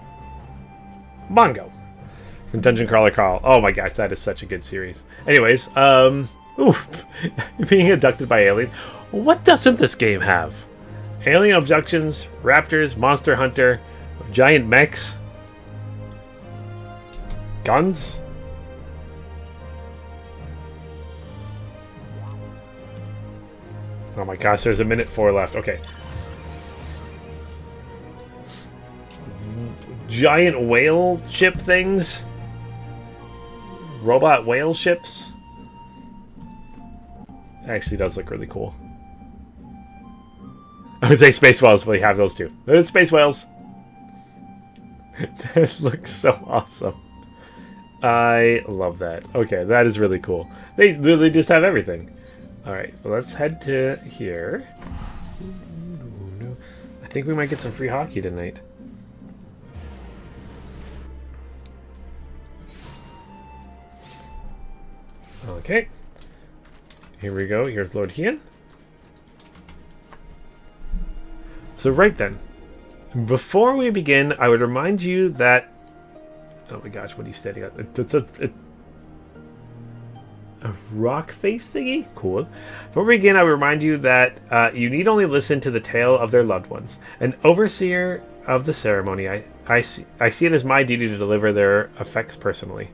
From Dungeon Crawler Carl. Oh my gosh, that is such a good series. Anyways, ooh, being abducted by aliens. What doesn't this game have? Alien abductions, raptors, Monster Hunter, giant mechs, guns. Oh my gosh, there's a minute 4 left. Okay. Giant whale ship things. Robot whale ships. Actually does look really cool. I would say space whales, but we have those too. There's space whales. That looks so awesome. I love that. Okay, that is really cool. They literally just have everything. Alright, well, let's head to here. I think we might get some free hockey tonight. Okay. Here we go. Here's Lord Hien. So right then, before we begin, I would remind you that... Oh my gosh, what are you standing on? It's a rock face thingy? Cool. Before we begin, I would remind you that you need only listen to the tale of their loved ones. An overseer of the ceremony, I see it as my duty to deliver their effects personally.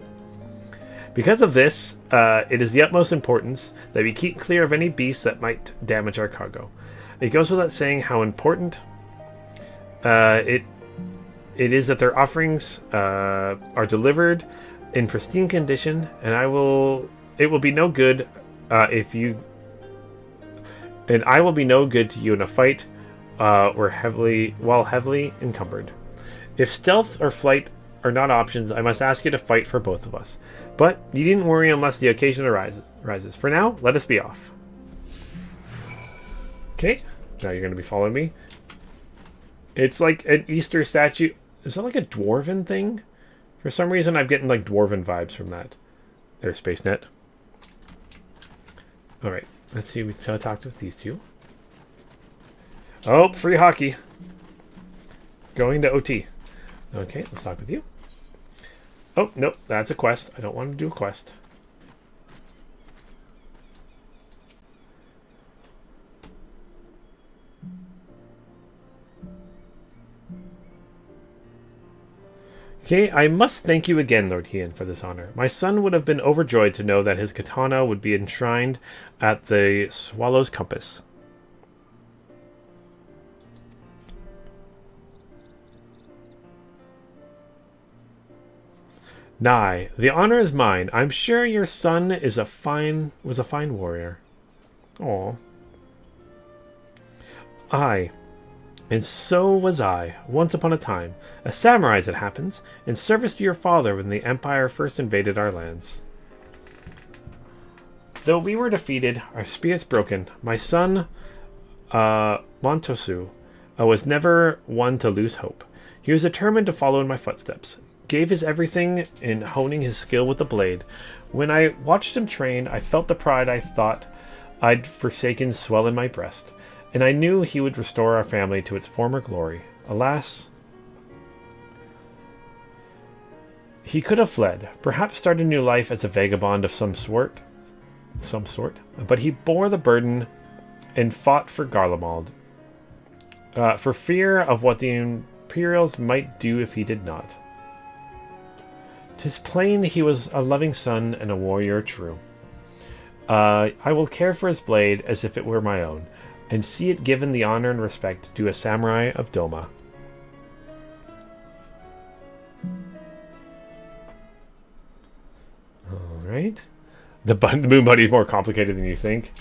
Because of this, it is the utmost importance that we keep clear of any beasts that might damage our cargo. It goes without saying how important it is that their offerings are delivered in pristine condition, and it will be no good I will be no good to you in a fight while heavily encumbered. If stealth or flight are not options, I must ask you to fight for both of us. But you needn't worry unless the occasion arises. For now, let us be off. Okay, now you're going to be following me. It's like an Easter statue. Is that like a dwarven thing? For some reason, I'm getting like dwarven vibes from that. There's SpaceNet. Alright, let's see. We've talked with these two. Oh, free hockey. Going to OT. Okay, let's talk with you. Oh, nope, that's a quest. I don't want to do a quest. Okay, I must thank you again, Lord Hien, for this honor. My son would have been overjoyed to know that his katana would be enshrined at the Swallow's Compass. Nay, the honor is mine. I'm sure your son was a fine warrior. Aw. Aye, and so was I, once upon a time, a samurai as it happens, in service to your father when the Empire first invaded our lands. Though we were defeated, our spirits broken, my son, Montosu, was never one to lose hope. He was determined to follow in my footsteps. Gave his everything in honing his skill with the blade. When I watched him train, I felt the pride I thought I'd forsaken swell in my breast, and I knew he would restore our family to its former glory. Alas, he could have fled, perhaps started a new life as a vagabond of some sort, but he bore the burden and fought for Garlemald, for fear of what the Imperials might do if he did not. 'Tis plain he was a loving son and a warrior true. I will care for his blade as if it were my own, and see it given the honor and respect due a samurai of Doma. Alright. The Moon Buddy is more complicated than you think.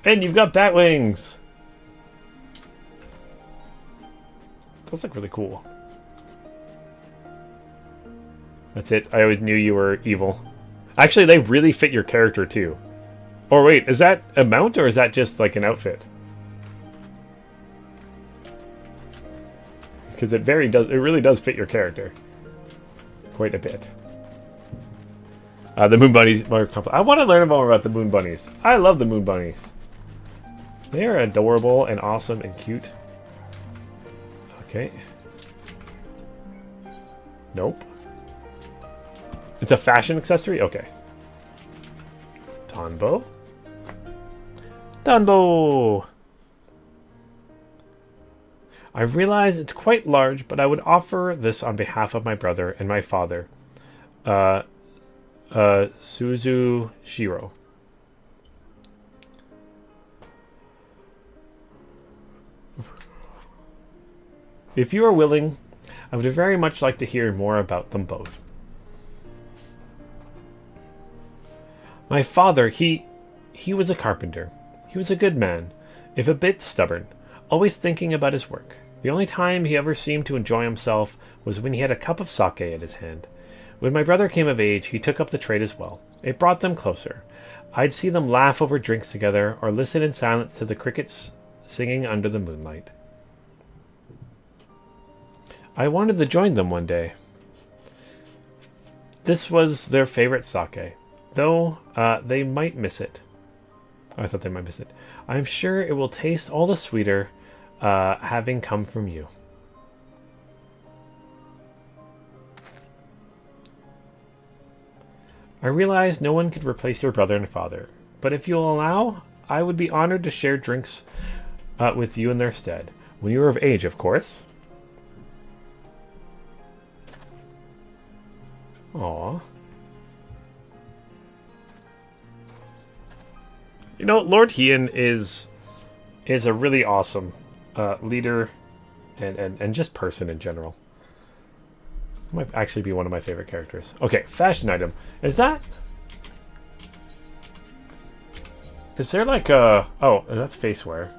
And you've got bat wings! Those look really cool. That's it. I always knew you were evil. Actually, they really fit your character, too. Or wait, is that a mount, or is that just like an outfit? Because it really does fit your character. Quite a bit. The Moon Bunnies more complicated. I want to learn more about the Moon Bunnies. I love the Moon Bunnies. They are adorable and awesome and cute. Okay. Nope. It's a fashion accessory? Okay. Danbo. Danbo! I realize it's quite large, but I would offer this on behalf of my brother and my father. Suzu Shiro. If you are willing, I would very much like to hear more about them both. My father, he was a carpenter. He was a good man, if a bit stubborn, always thinking about his work. The only time he ever seemed to enjoy himself was when he had a cup of sake in his hand. When my brother came of age, he took up the trade as well. It brought them closer. I'd see them laugh over drinks together, or listen in silence to the crickets singing under the moonlight. I wanted to join them one day. This was their favorite sake, though they might miss it. I thought they might miss it. I'm sure it will taste all the sweeter having come from you. I realize no one could replace your brother and father, but if you'll allow, I would be honored to share drinks with you in their stead. When you are of age, of course. Aww. You know, Lord Hien is a really awesome leader and just person in general. Might actually be one of my favorite characters. Okay, fashion item. Is there like a... Oh, that's face wear.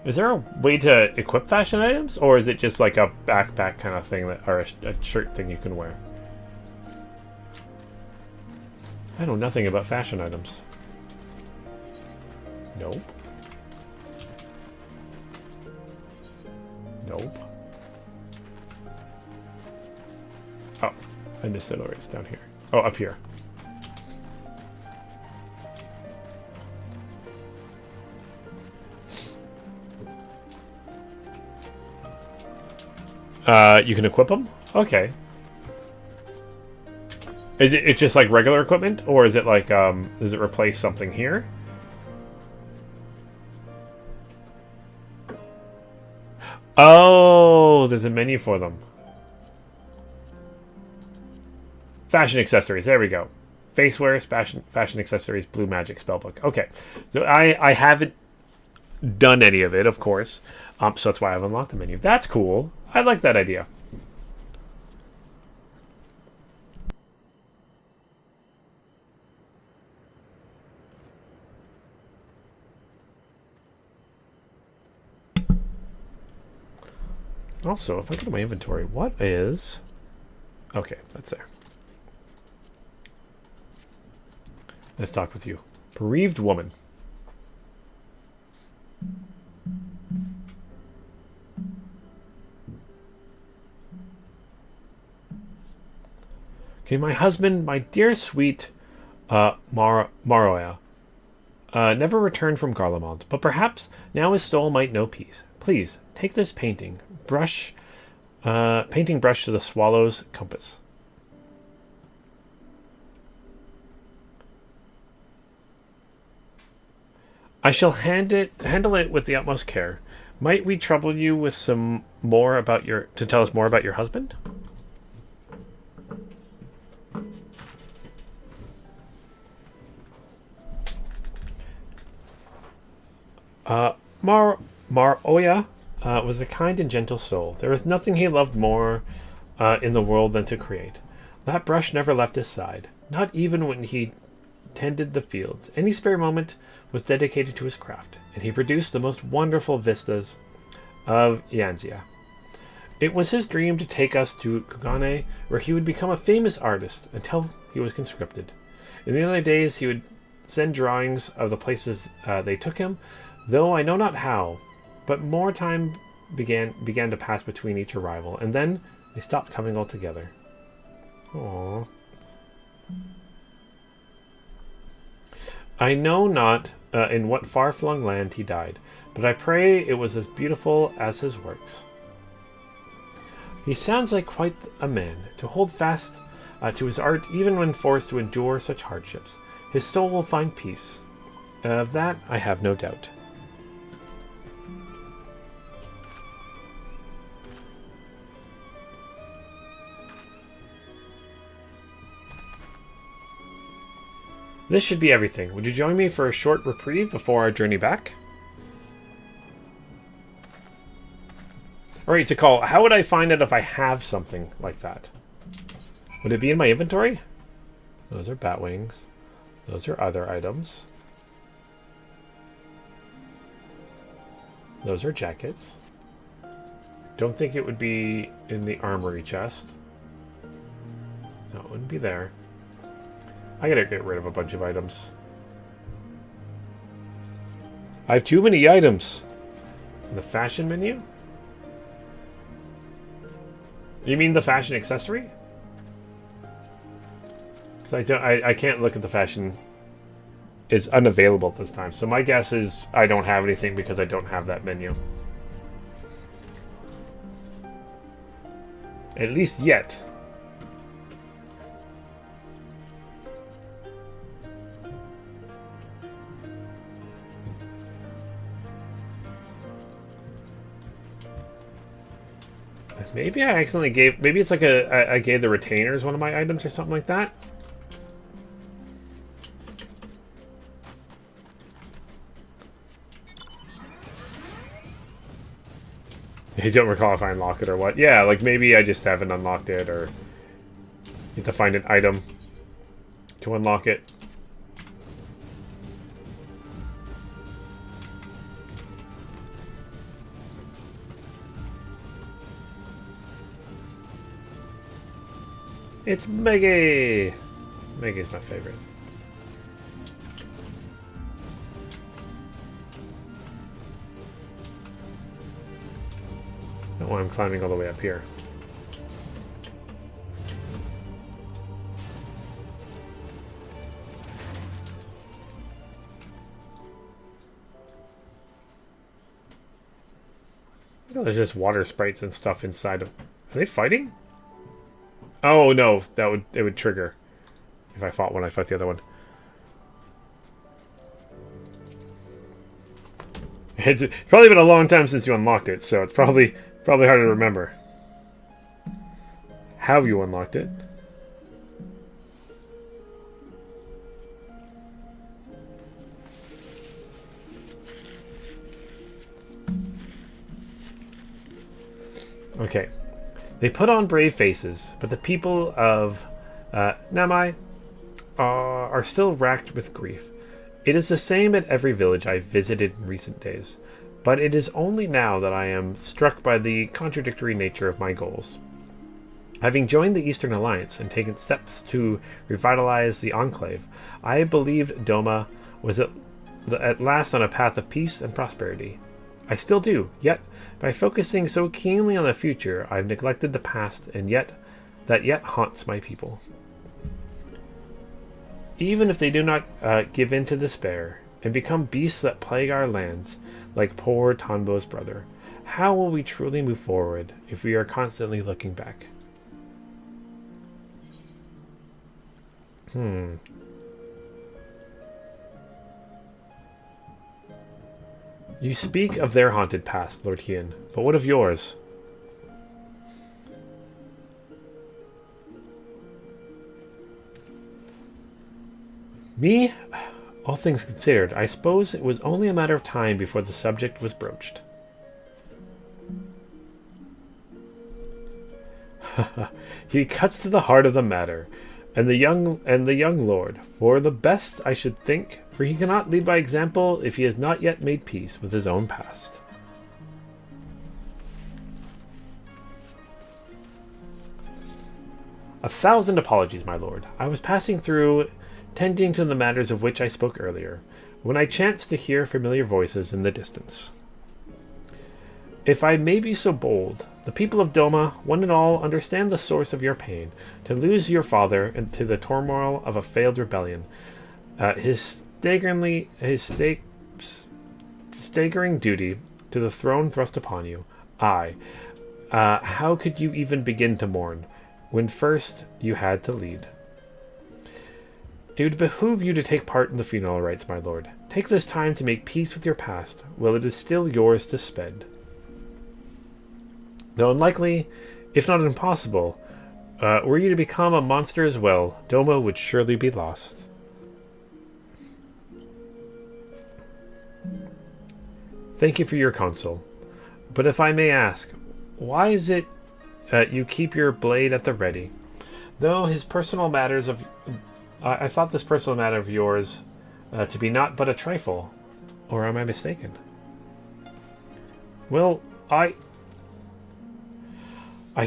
Is there a way to equip fashion items? Or is it just like a backpack kind of thing, or a shirt thing you can wear? I know nothing about fashion items. Nope. Nope. Oh, I missed it already. It's down here. Oh, up here. You can equip them? Okay. Is it's just like regular equipment? Or is it like, does it replace something here? Oh, there's a menu for them. Fashion accessories. There we go. Facewear, fashion accessories, blue magic spellbook. Okay. So I haven't done any of it, of course. So that's why I've unlocked the menu. That's cool. I like that idea. Also, if I go to my inventory, what is... Okay, that's there. Let's talk with you. Bereaved woman. Okay, my husband, my dear sweet Maroya, never returned from Garlemald, but perhaps now his soul might know peace. Please, take this painting brush to the swallow's compass. I shall handle it with the utmost care. Might we trouble you with to tell us more about your husband? Oya was a kind and gentle soul. There was nothing he loved more in the world than to create. That brush never left his side, not even when he tended the fields. Any spare moment was dedicated to his craft, and he produced the most wonderful vistas of Yanzia. It was his dream to take us to Kugane, where he would become a famous artist until he was conscripted. In the early days, he would send drawings of the places they took him, though I know not how, but more time began to pass between each arrival, and then they stopped coming altogether. Aww. I know not in what far-flung land he died, but I pray it was as beautiful as his works. He sounds like quite a man, to hold fast to his art even when forced to endure such hardships. His soul will find peace. Of that I have no doubt. This should be everything. Would you join me for a short reprieve before our journey back? Alright, to call. How would I find out if I have something like that? Would it be in my inventory? Those are bat wings. Those are other items. Those are jackets. Don't think it would be in the armory chest. No, it wouldn't be there. I gotta get rid of a bunch of items. I have too many items. In the fashion menu? You mean the fashion accessory? Because I can't look at the fashion. It's unavailable at this time. So my guess is I don't have anything because I don't have that menu. At least yet. Maybe I accidentally gave... Maybe it's like I gave the retainers one of my items or something like that. You don't recall if I unlock it or what. Yeah, like maybe I just haven't unlocked it, or you have to find an item to unlock it. It's Meggy! Meggy's my favorite. Not why I'm climbing all the way up here. You know, there's just water sprites and stuff inside of... Are they fighting? Oh no, it would trigger if I fought one. I fought the other one. It's probably been a long time since you unlocked it, so it's probably hard to remember. How you unlocked it? Okay. They put on brave faces, but the people of Namai are still racked with grief. It is the same at every village I've visited in recent days, but it is only now that I am struck by the contradictory nature of my goals. Having joined the Eastern Alliance and taken steps to revitalize the Enclave, I believed Doma was at last on a path of peace and prosperity. I still do, yet by focusing so keenly on the future, I've neglected the past, and that yet haunts my people. Even if they do not give in to despair, and become beasts that plague our lands, like poor Tonbo's brother. How will we truly move forward if we are constantly looking back? You speak of their haunted past, Lord Hien, but what of yours? Me? All things considered, I suppose it was only a matter of time before the subject was broached. He cuts to the heart of the matter, and the young lord, for the best, I should think, for he cannot lead by example if he has not yet made peace with his own past. A thousand apologies, my lord. I was passing through, tending to the matters of which I spoke earlier, when I chanced to hear familiar voices in the distance. If I may be so bold, the people of Doma, one and all, understand the source of your pain. To lose your father into the turmoil of a failed rebellion, his staggering duty to the throne thrust upon you. How could you even begin to mourn, when first you had to lead? It would behoove you to take part in the funeral rites, my lord. Take this time to make peace with your past, while it is still yours to spend. Though unlikely, if not impossible, were you to become a monster as well, Doma would surely be lost. Thank you for your counsel. But if I may ask, why is it you keep your blade at the ready? Though his personal matters of... I thought this personal matter of yours to be not but a trifle. Or am I mistaken? Well, I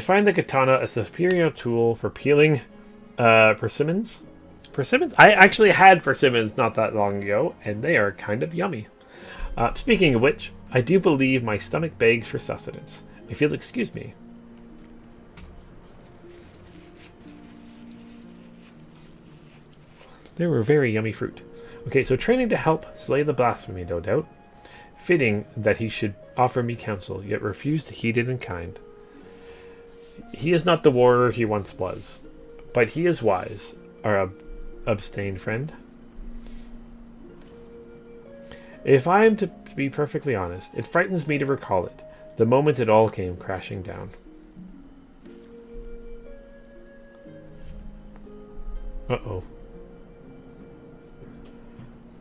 find the katana a superior tool for peeling persimmons. Persimmons? I actually had persimmons not that long ago, and they are kind of yummy. Speaking of which, I do believe my stomach begs for sustenance. If you'll excuse me. They were very yummy fruit. Okay, so training to help slay the blasphemy, no doubt. Fitting that he should offer me counsel, yet refuse to heed it in kind. He is not the warrior he once was, but he is wise, our abstained friend. If I am to be perfectly honest, it frightens me to recall it, the moment it all came crashing down. Uh-oh.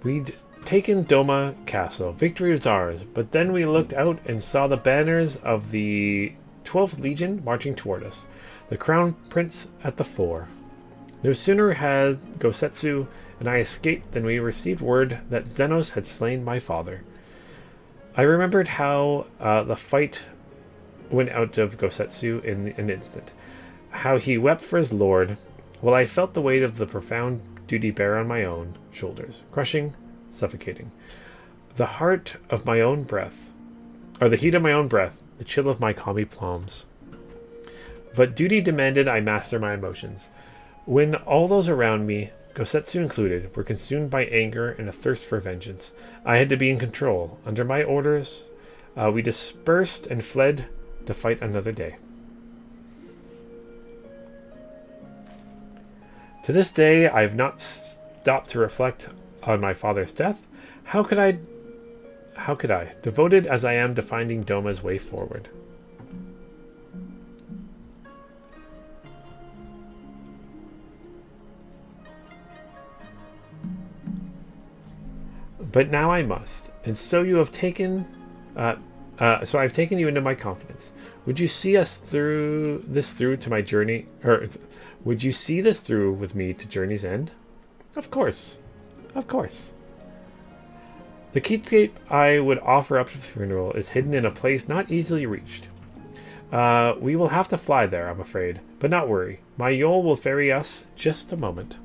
We'd taken Doma Castle. Victory was ours, but then we looked out and saw the banners of the 12th Legion marching toward us, the Crown Prince at the fore. No sooner had Gosetsu and I escaped than we received word that Zenos had slain my father. I remembered how the fight went out of Gosetsu in an instant, how he wept for his lord, while I felt the weight of the profound duty bear on my own shoulders, crushing, suffocating. The heart of my own breath, or the heat of my own breath, the chill of my calmy palms. But duty demanded I master my emotions. When all those around me, Gosetsu included, were consumed by anger and a thirst for vengeance, I had to be in control. Under my orders, we dispersed and fled to fight another day. To this day, I have not stopped to reflect on my father's death. How could I, devoted as I am to finding Doma's way forward? But now I must, and so you have taken, so I've taken you into my confidence. Would you see us through to my journey, or would you see this through with me to journey's end? Of course, of course. The keyscape I would offer up to the funeral is hidden in a place not easily reached. We will have to fly there, I'm afraid, but not worry. My Yol will ferry us just a moment.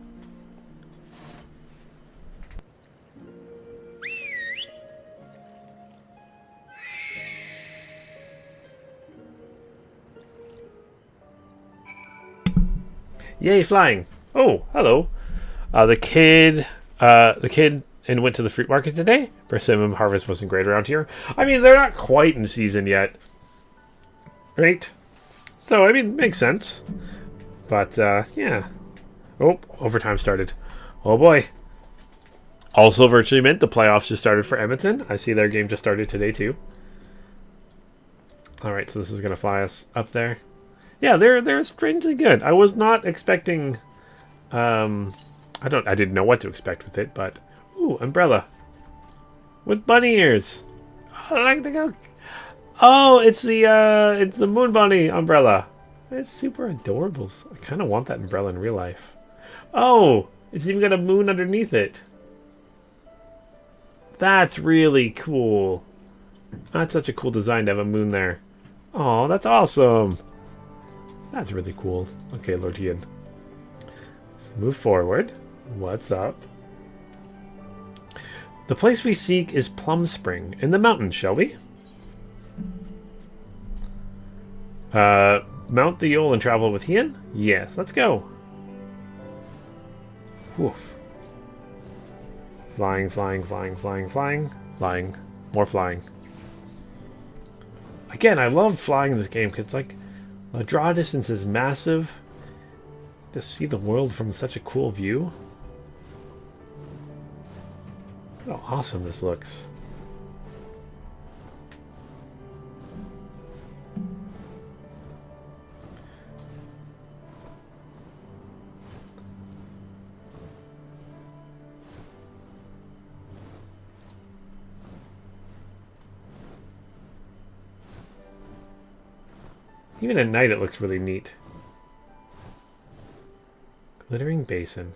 Yay, flying! Oh, hello. The kid and went to the fruit market today. Persimmon harvest wasn't great around here. I mean, they're not quite in season yet. Right? So, I mean, makes sense. But, yeah. Oh, overtime started. Oh, boy. Also virtually meant the playoffs just started for Edmonton. I see their game just started today, too. Alright, so this is going to fly us up there. Yeah, they're strangely good. I was not expecting... I didn't know what to expect with it, but... Ooh, umbrella. With bunny ears. I like the go. Oh, it's the Moon Bunny umbrella. It's super adorable. I kind of want that umbrella in real life. Oh, it's even got a moon underneath it. That's really cool. That's such a cool design to have a moon there. Oh, that's awesome. That's really cool. Okay, Lord Ian. Let's move forward. What's up? The place we seek is Plum Spring in the mountains, shall we? Mount the Yule and travel with Ian? Yes, let's go. Woof. Flying, flying, flying, flying, flying, flying. More flying. Again, I love flying in this game because, like, the draw distance is massive. To see the world from such a cool view. Look how awesome this looks. Even at night it looks really neat. Glittering basin.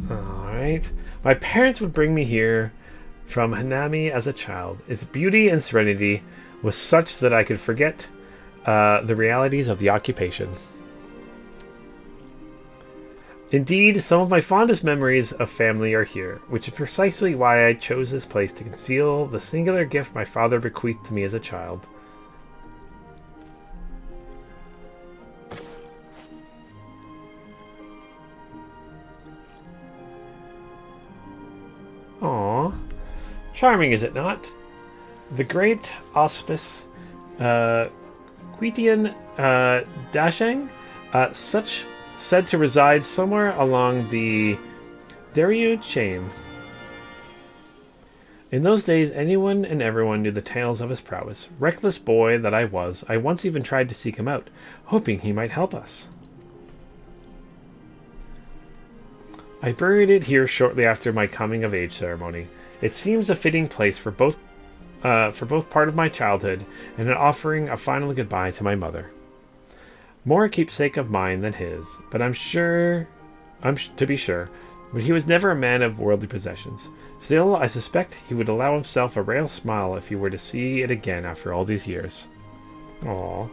Alright. My parents would bring me here from Hanami as a child. Its beauty and serenity was such that I could forget the realities of the occupation. Indeed, some of my fondest memories of family are here, which is precisely why I chose this place to conceal the singular gift my father bequeathed to me as a child. Aww. Charming, is it not? The great auspice, Quitian Dashang, such said to reside somewhere along the Daryu chain. In those days, anyone and everyone knew the tales of his prowess. Reckless boy that I was, I once even tried to seek him out, hoping he might help us. I buried it here shortly after my coming-of-age ceremony. It seems a fitting place for both part of my childhood and an offering a final goodbye to my mother. More a keepsake of mine than his, but to be sure, but he was never a man of worldly possessions. Still, I suspect he would allow himself a rare smile if he were to see it again after all these years. Aww.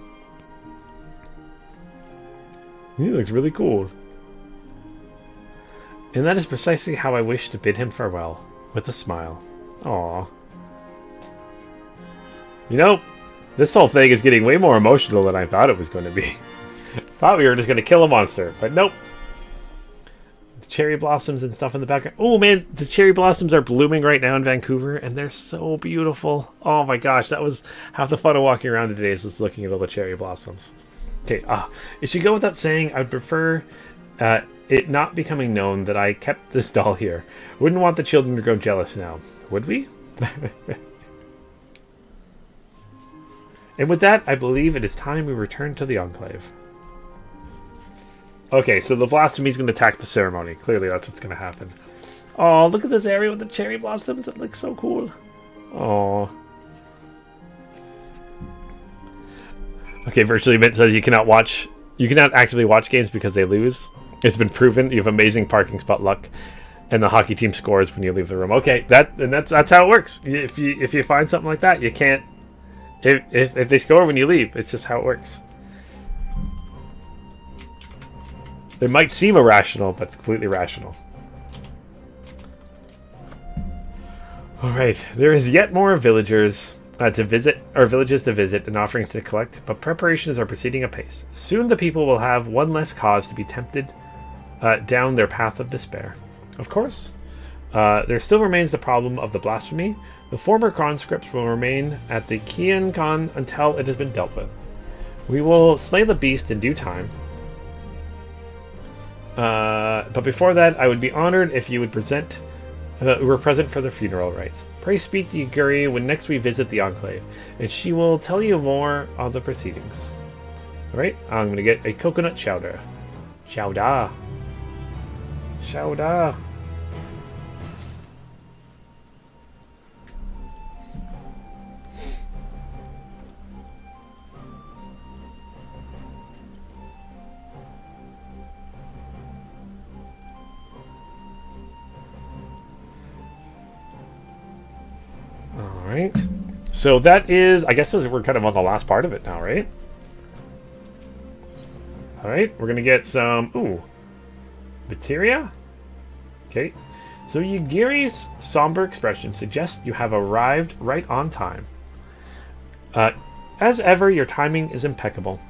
He looks really cool. And that is precisely how I wish to bid him farewell, with a smile. Aww. You know, this whole thing is getting way more emotional than I thought it was going to be. Thought we were just going to kill a monster, but nope. The cherry blossoms and stuff in the background. Oh man, the cherry blossoms are blooming right now in Vancouver, and they're so beautiful. Oh my gosh, that was half the fun of walking around today, is just looking at all the cherry blossoms. Okay, it should go without saying, I would prefer it not becoming known that I kept this doll here. Wouldn't want the children to grow jealous now, would we? And with that, I believe it is time we return to the Enclave. Okay, so the Blasphemy is going to attack the ceremony. Clearly, that's what's going to happen. Oh, look at this area with the cherry blossoms. It looks so cool. Oh. Okay, Virtually Mint says you cannot actively watch games because they lose. It's been proven. You have amazing parking spot luck. and the hockey team scores when you leave the room. Okay, that's how it works. If you find something like that, you can't. If they score when you leave, it's just how it works. It might seem irrational, but it's completely rational. Alright, there is yet more villagers to visit, or villages to visit, and offerings to collect, but preparations are proceeding apace. Soon the people will have one less cause to be tempted down their path of despair. Of course, there still remains the problem of the blasphemy. The former conscripts will remain at the Kian Khan until it has been dealt with. We will slay the beast in due time. But before that, I would be honored if you would were present for the funeral rites. Pray speak to Yuguri when next we visit the Enclave, and she will tell you more of the proceedings. Alright, I'm going to get a coconut chowder. Chowder. Chowder. Alright. So that is, I guess we're kind of on the last part of it now, right? Alright, we're going to get some, materia? Okay. So Yugiri's somber expression suggests you have arrived right on time. As ever, your timing is impeccable.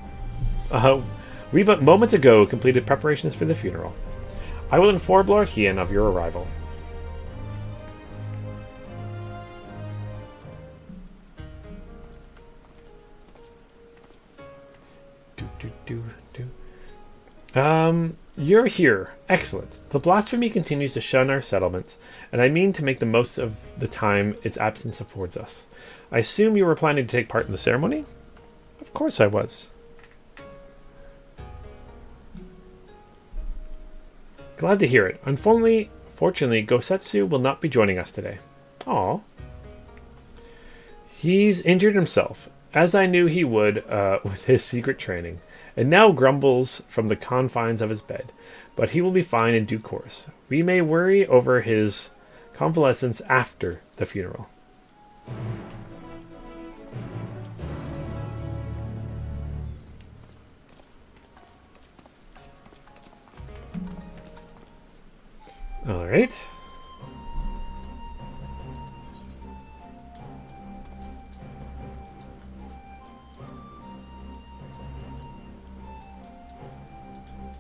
We but moments ago completed preparations for the funeral. I will inform Lord Hien of your arrival. You're here. Excellent. The blasphemy continues to shun our settlements, and I mean to make the most of the time its absence affords us. I assume you were planning to take part in the ceremony? Of course I was. Glad to hear it. Unfortunately, Gosetsu will not be joining us today. Aw. He's injured himself, as I knew he would with his secret training, and now grumbles from the confines of his bed. But he will be fine in due course. We may worry over his convalescence after the funeral. All right.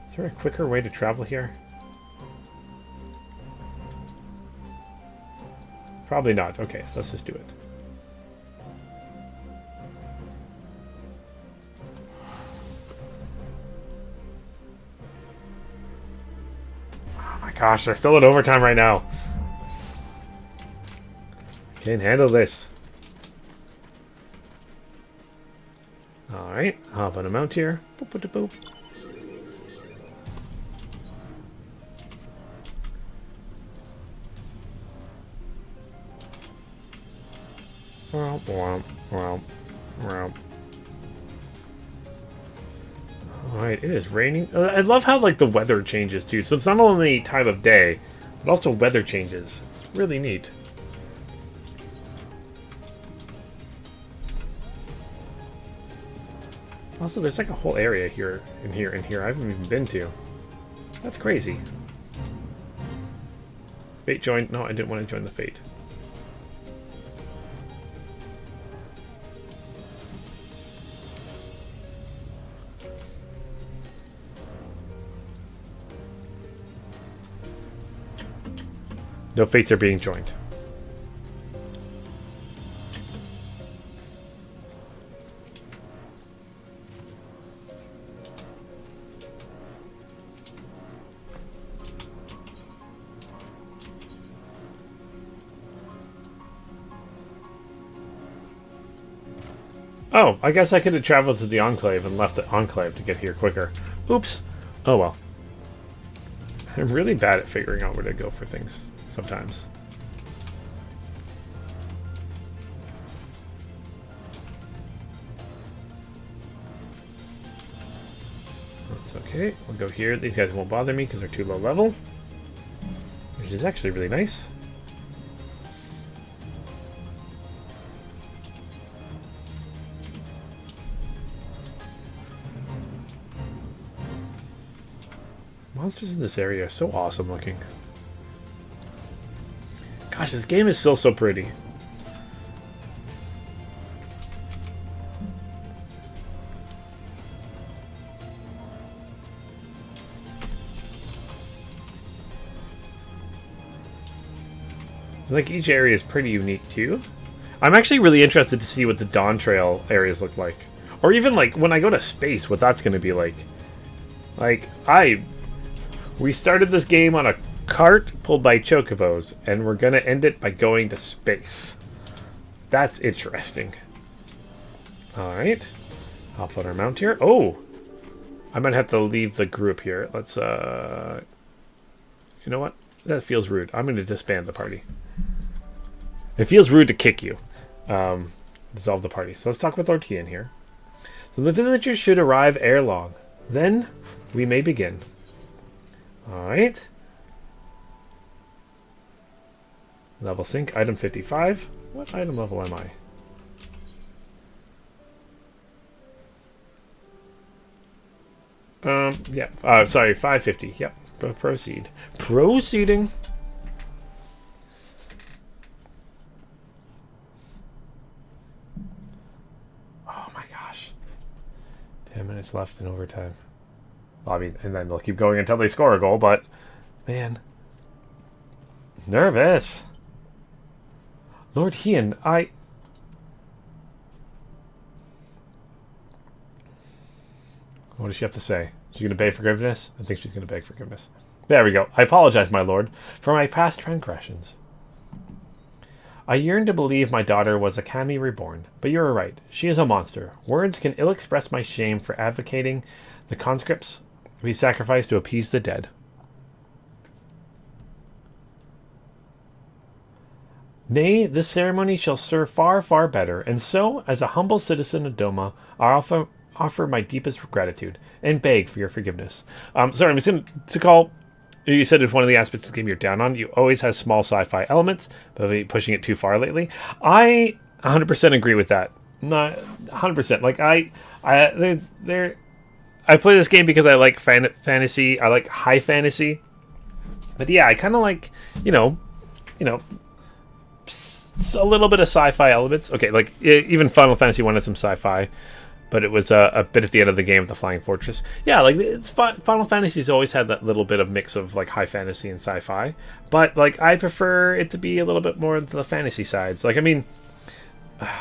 Is there a quicker way to travel here? Probably not. Okay, so let's just do it. Oh my gosh, they're still at overtime right now. Can't handle this. Alright, hop on a mount here. Boop, boop, boop, boop. Alright, it is raining. I love how like the weather changes too. So it's not only time of day, but also weather changes. It's really neat. Also, there's like a whole area here in here I haven't even been to. That's crazy. Fate joined. No, I didn't want to join the Fate. No fates are being joined. Oh, I guess I could have traveled to the Enclave and left the Enclave to get here quicker. Oops. Oh well. I'm really bad at figuring out where to go for things sometimes. That's okay. We'll go here. These guys won't bother me because they're too low level. which is actually really nice. Monsters in this area are so awesome looking. Gosh, this game is still so pretty. Like, each area is pretty unique, too. I'm actually really interested to see what the Dawn Trail areas look like. Or even, like, when I go to space, what that's going to be like. Like, we started this game on a cart pulled by chocobos, and we're going to end it by going to space. That's interesting. Alright. I'll put our mount here. Oh! I might have to leave the group here. Let's, you know what? That feels rude. I'm going to disband the party. It feels rude to kick you. Dissolve the party. So let's talk with Lord Kian here. So the villagers should arrive ere long. Then we may begin. Alright. Level sync, item 55. What item level am I? Yeah. Sorry, 550. Yep. Proceed. Proceeding. Oh my gosh. 10 minutes left in overtime. Well, I mean, and then they'll keep going until they score a goal, but man. Nervous. Lord Hian, what does she have to say? She's going to beg forgiveness? I think she's going to beg forgiveness. There we go. I apologize, my lord, for my past transgressions. I yearn to believe my daughter was a Kami reborn, but you are right. She is a monster. Words can ill express my shame for advocating the conscripts be sacrificed to appease the dead. Nay, this ceremony shall serve far, far better, and so, as a humble citizen of Doma, I offer my deepest gratitude and beg for your forgiveness. Sorry, I'm just going to call. You said it's one of the aspects of the game you're down on. You always has small sci-fi elements, but I've been pushing it too far lately. I 100% agree with that. Not 100%. Like I play this game because I like fantasy. I like high fantasy. But yeah, I kind of like a little bit of sci-fi elements. Okay, like even Final Fantasy 1 had some sci-fi. But it was a bit at the end of the game with the Flying Fortress. Yeah, like Final Fantasy's always had that little bit of mix of like high fantasy and sci-fi. But like I prefer it to be a little bit more the fantasy sides. Like I mean,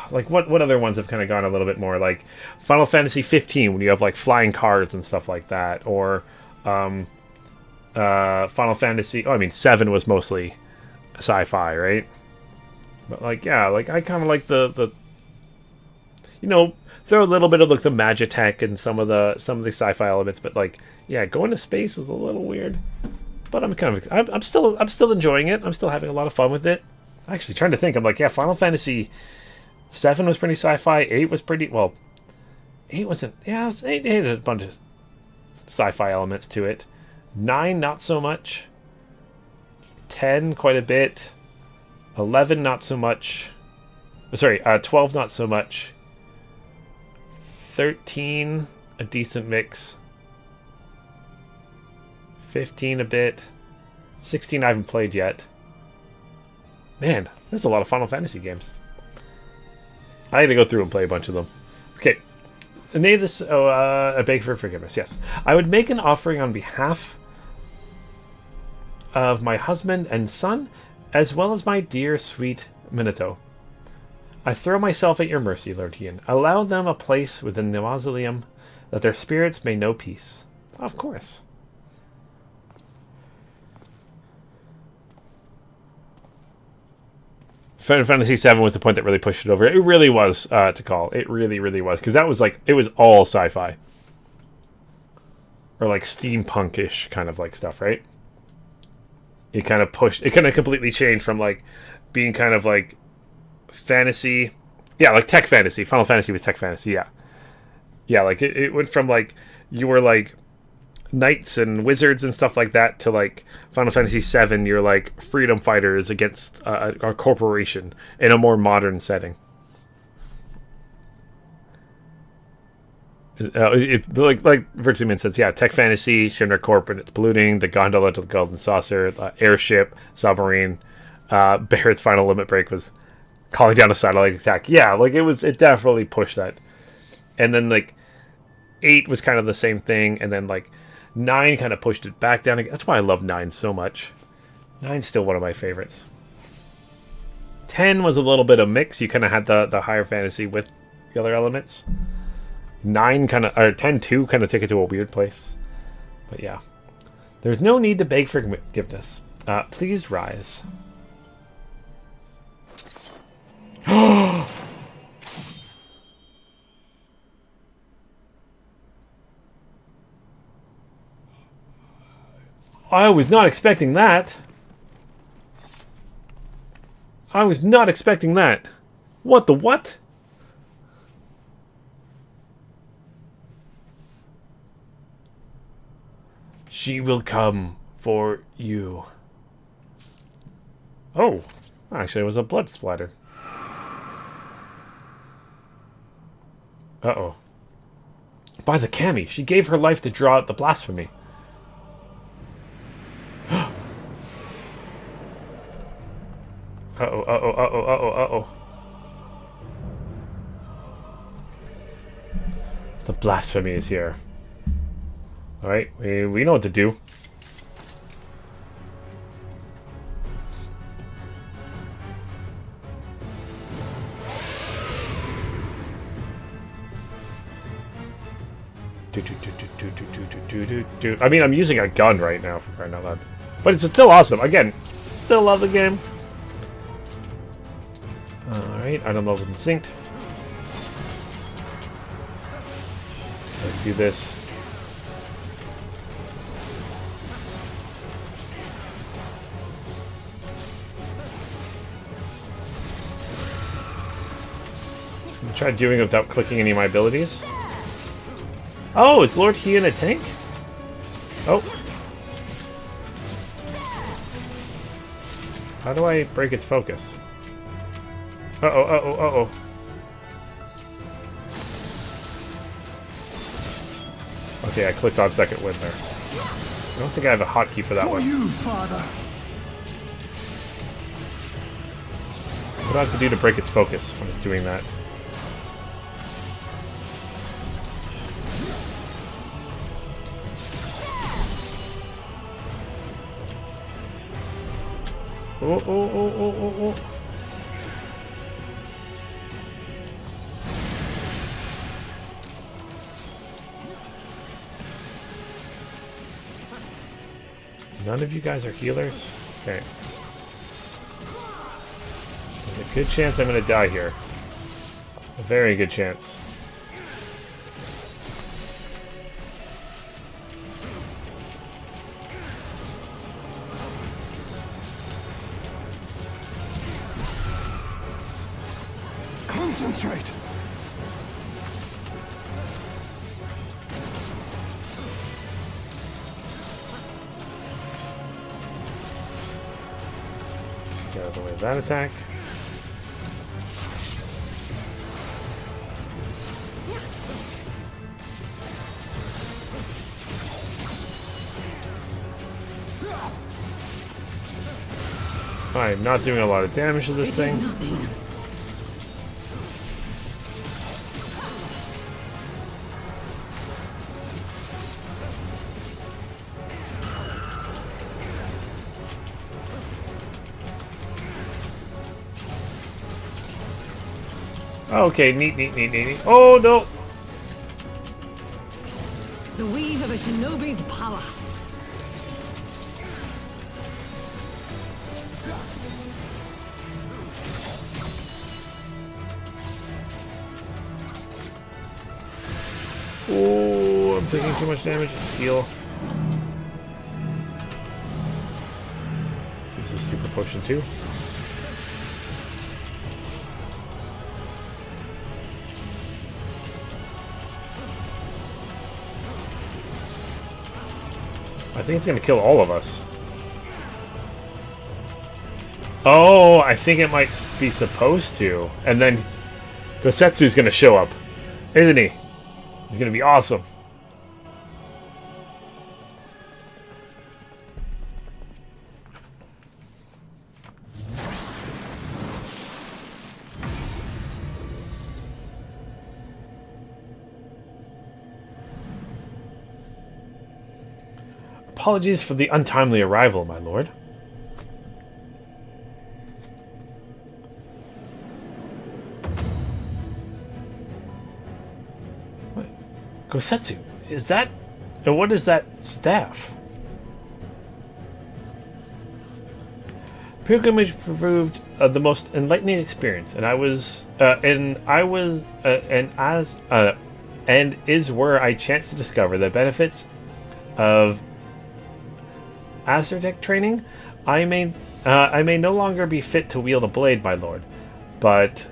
like what other ones have kind of gone a little bit more like Final Fantasy 15 when you have like flying cars and stuff like that, or Final Fantasy. Oh, I mean 7 was mostly sci-fi, right? But like yeah, like I kind of like the throw a little bit of like the magitech and some of the sci-fi elements, but like yeah, going to space is a little weird. But I'm still enjoying it. I'm still having a lot of fun with it. Actually, trying to think, I'm like, yeah, Final Fantasy 7 was pretty sci-fi. 8 was pretty 8 wasn't. Yeah, 8 had a bunch of sci-fi elements to it. 9 not so much. 10 quite a bit. 11 not so much. Sorry, 12 not so much. 13, a decent mix. 15 a bit. 16 I haven't played yet. Man, there's a lot of Final Fantasy games. I had to go through and play a bunch of them. Okay. Nay, this I beg for forgiveness, yes. I would make an offering on behalf of my husband and son, as well as my dear, sweet Minato. I throw myself at your mercy, Lord Hian. Allow them a place within the mausoleum, that their spirits may know peace. Of course. Final Fantasy VII was the point that really pushed it over. It really was to call. It really, really was. Because that was like, it was all sci-fi. Or like steampunk-ish kind of like stuff, right? It kind of completely changed from like being kind of like fantasy, yeah, like tech fantasy. Final Fantasy was tech fantasy, yeah, like it went from like you were like knights and wizards and stuff like that to like Final Fantasy VII, you're like freedom fighters against a corporation in a more modern setting. It's like virtually makes sense. Yeah, tech fantasy, Shinra Corp and its polluting, the gondola to the golden saucer, airship, submarine. Barrett's final limit break was calling down a satellite attack. Yeah, like it definitely pushed that. And then like 8 was kind of the same thing, and then like 9 kind of pushed it back down again. That's why I love 9 so much. 9's still one of my favorites. 10 was a little bit of mix. You kind of had the higher fantasy with the other elements. 9 kind of, or 10-2 kind of took it to a weird place. But yeah. There's no need to beg for forgiveness. Please rise. I was not expecting that. I was not expecting that. What the what? She will come for you. Oh, actually it was a blood splatter. Uh-oh. By the Kami, she gave her life to draw out the blasphemy. Uh-oh, uh-oh, uh-oh, uh-oh, uh-oh. The blasphemy is here. Alright, we know what to do. I mean, I'm using a gun right now for crying out loud. But it's still awesome. Again, still love the game. Alright, item level synced. Let's do this. I'm try doing it without clicking any of my abilities. Oh, it's Lord He in a tank? Oh. How do I break its focus? Uh-oh, uh-oh, uh-oh. Okay, I clicked on second win there. I don't think I have a hotkey for that one. You, Father. What do I have to do to break its focus when it's doing that? Oh, oh, oh, oh, oh, oh. None of you guys are healers? Okay. There's a good chance I'm going to die here. A very good chance. Concentrate. Get out of the way of that attack. I'm not doing a lot of damage to this thing. Okay, neat, neat, neat, neat, neat. Oh, no! The weave of a shinobi's power. Oh, I'm taking too much damage. Heal. Use a super potion too. I think it's going to kill all of us. Oh, I think it might be supposed to. And then Gosetsu's going to show up. Isn't he? He's going to be awesome. Apologies for the untimely arrival, my lord. Wait, Gosetsu, is that... And what is that staff? Pilgrimage proved the most enlightening experience, and is where I chanced to discover the benefits of Aztec training. I may no longer be fit to wield a blade, my lord, but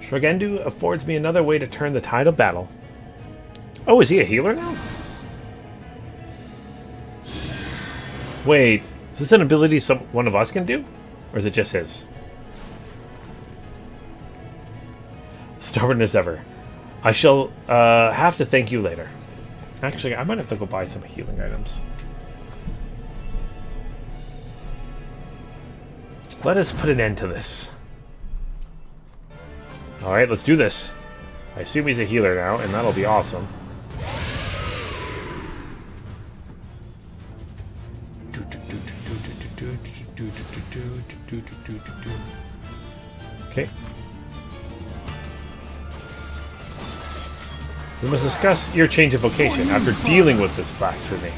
Shurgendu affords me another way to turn the tide of battle. Oh, is he a healer now? Wait, is this an ability one of us can do? Or is it just his? Stubborn as ever. I shall have to thank you later. Actually, I might have to go buy some healing items. Let us put an end to this. Alright, let's do this. I assume he's a healer now, and that'll be awesome. Okay. We must discuss your change of vocation after dealing with this blasphemy.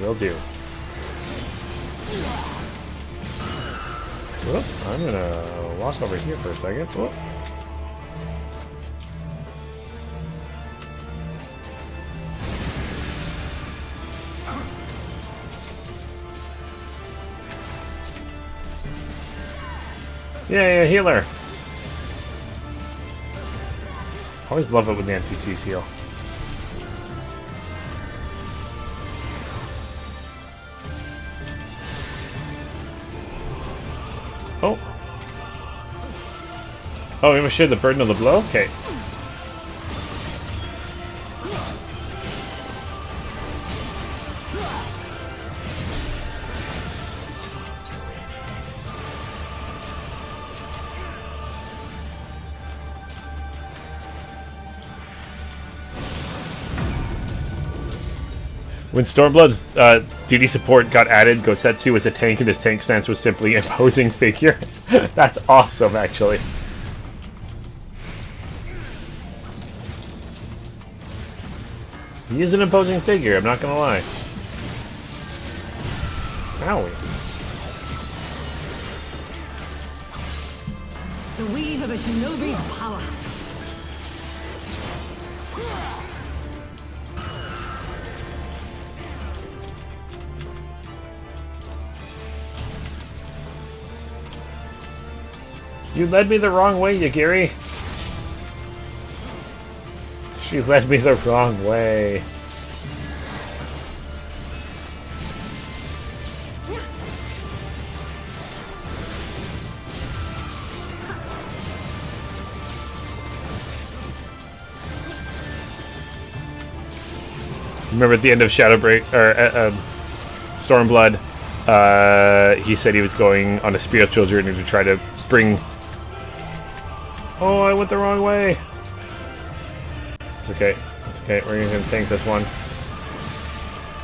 Will do. Whoop, I'm gonna walk over here for a second. Whoop. Yeah, healer. Always love it when the NPCs heal. Oh. Oh, we must share the burden of the blow? Okay. When Stormblood's duty support got added, Gosetsu was a tank and his tank stance was simply imposing figure. That's awesome, actually. He is an imposing figure, I'm not gonna lie. Owie. The weave of a shinobi's power. You led me the wrong way, Yagiri. She led me the wrong way. Remember at the end of Shadowbreak, or Stormblood, he said he was going on a spiritual journey to try to bring... Oh, I went the wrong way. It's okay. It's okay. We're going to tank this one.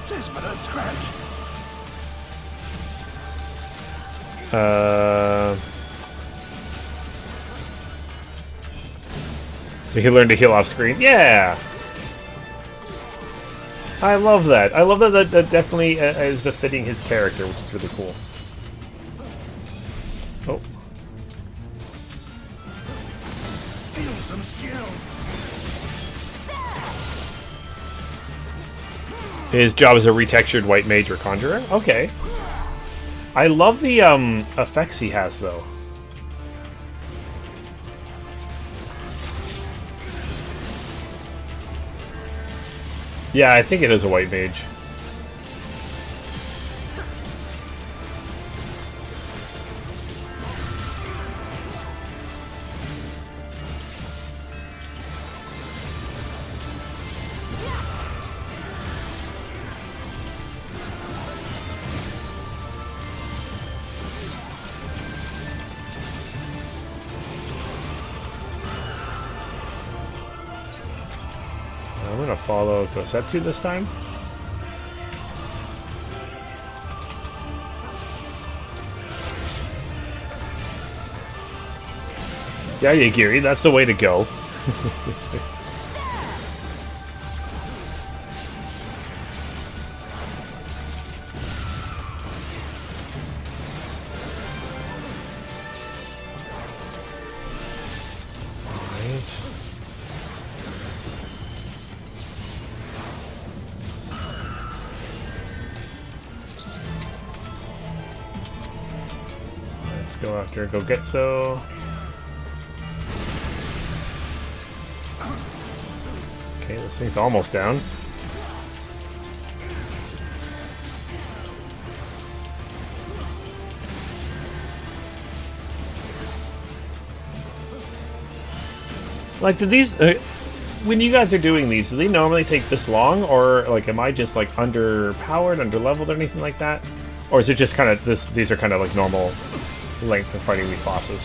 Just but a scratch. So he learned to heal off screen. Yeah! I love that. I love that that definitely is befitting his character, which is really cool. Oh. Feel some skill. His job is a retextured white mage or conjurer? Okay. I love the effects he has, though. Yeah, I think it is a white mage. I'm gonna follow Kosetsu this time. Yeah, Yagiri, that's the way to go. Let's go after Gogetsu. Okay, this thing's almost down. Like, do these... when you guys are doing these, do they normally take this long? Or, like, am I just, like, underpowered, underleveled, or anything like that? Or is it just kind of... these are kind of, like, normal length of fighting these bosses?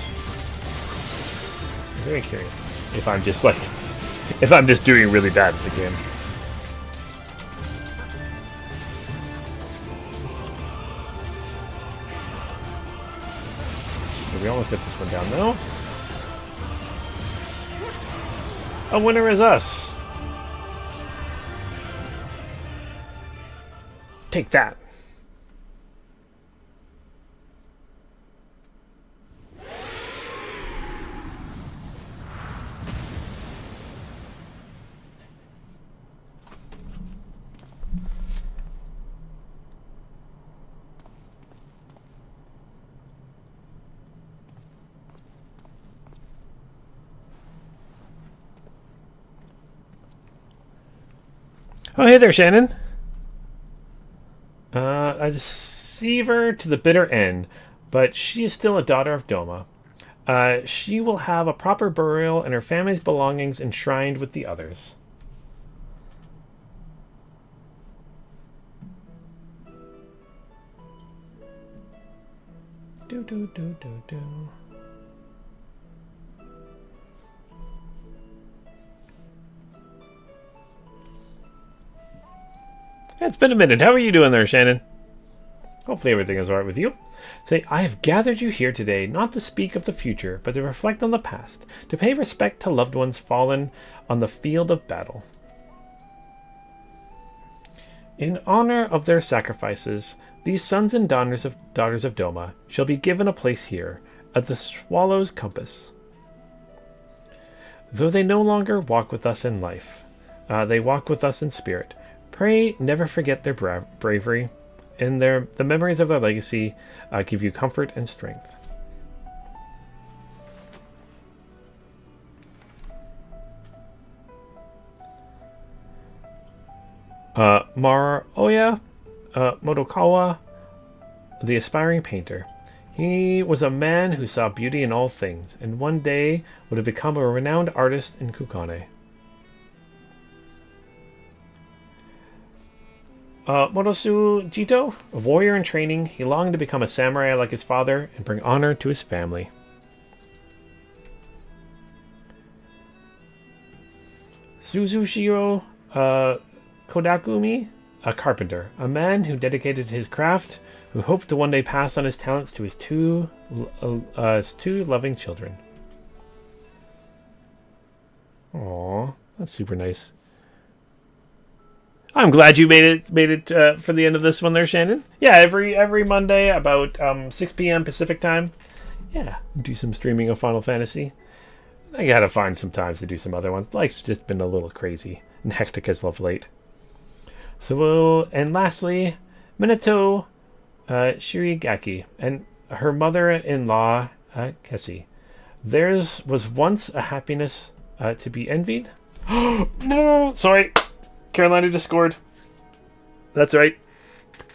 I'm very curious. If I'm just, like... if I'm just doing really bad at the game. We almost get this one down now. A winner is us. Take that. Oh, hey there, Shannon. A deceiver to the bitter end, but she is still a daughter of Doma. She will have a proper burial and her family's belongings enshrined with the others. Do do do do do. It's been a minute. How are you doing there, Shannon? Hopefully everything is alright with you. Say, I have gathered you here today not to speak of the future, but to reflect on the past, to pay respect to loved ones fallen on the field of battle. In honor of their sacrifices, these sons and daughters of Doma shall be given a place here, at the Swallow's Compass. Though they no longer walk with us in life, they walk with us in spirit. Pray never forget their bravery, and the memories of their legacy give you comfort and strength. Maruoya Motokawa, the aspiring painter. He was a man who saw beauty in all things, and one day would have become a renowned artist in Kukane. Morosu Jito, a warrior in training, he longed to become a samurai like his father and bring honor to his family. Suzushiro Kodakumi, a carpenter, a man who dedicated to his craft, who hoped to one day pass on his talents to his two loving children. Aww, that's super nice. I'm glad you made it for the end of this one there, Shannon. Yeah, every Monday about 6 p.m. Pacific time. Yeah, do some streaming of Final Fantasy. I gotta find some times to do some other ones. Life's just been a little crazy and hectic as of late. So, and lastly, Minato Shirigaki and her mother-in-law, Kessie. Theirs was once a happiness to be envied. No, sorry. Carolina just scored. That's right.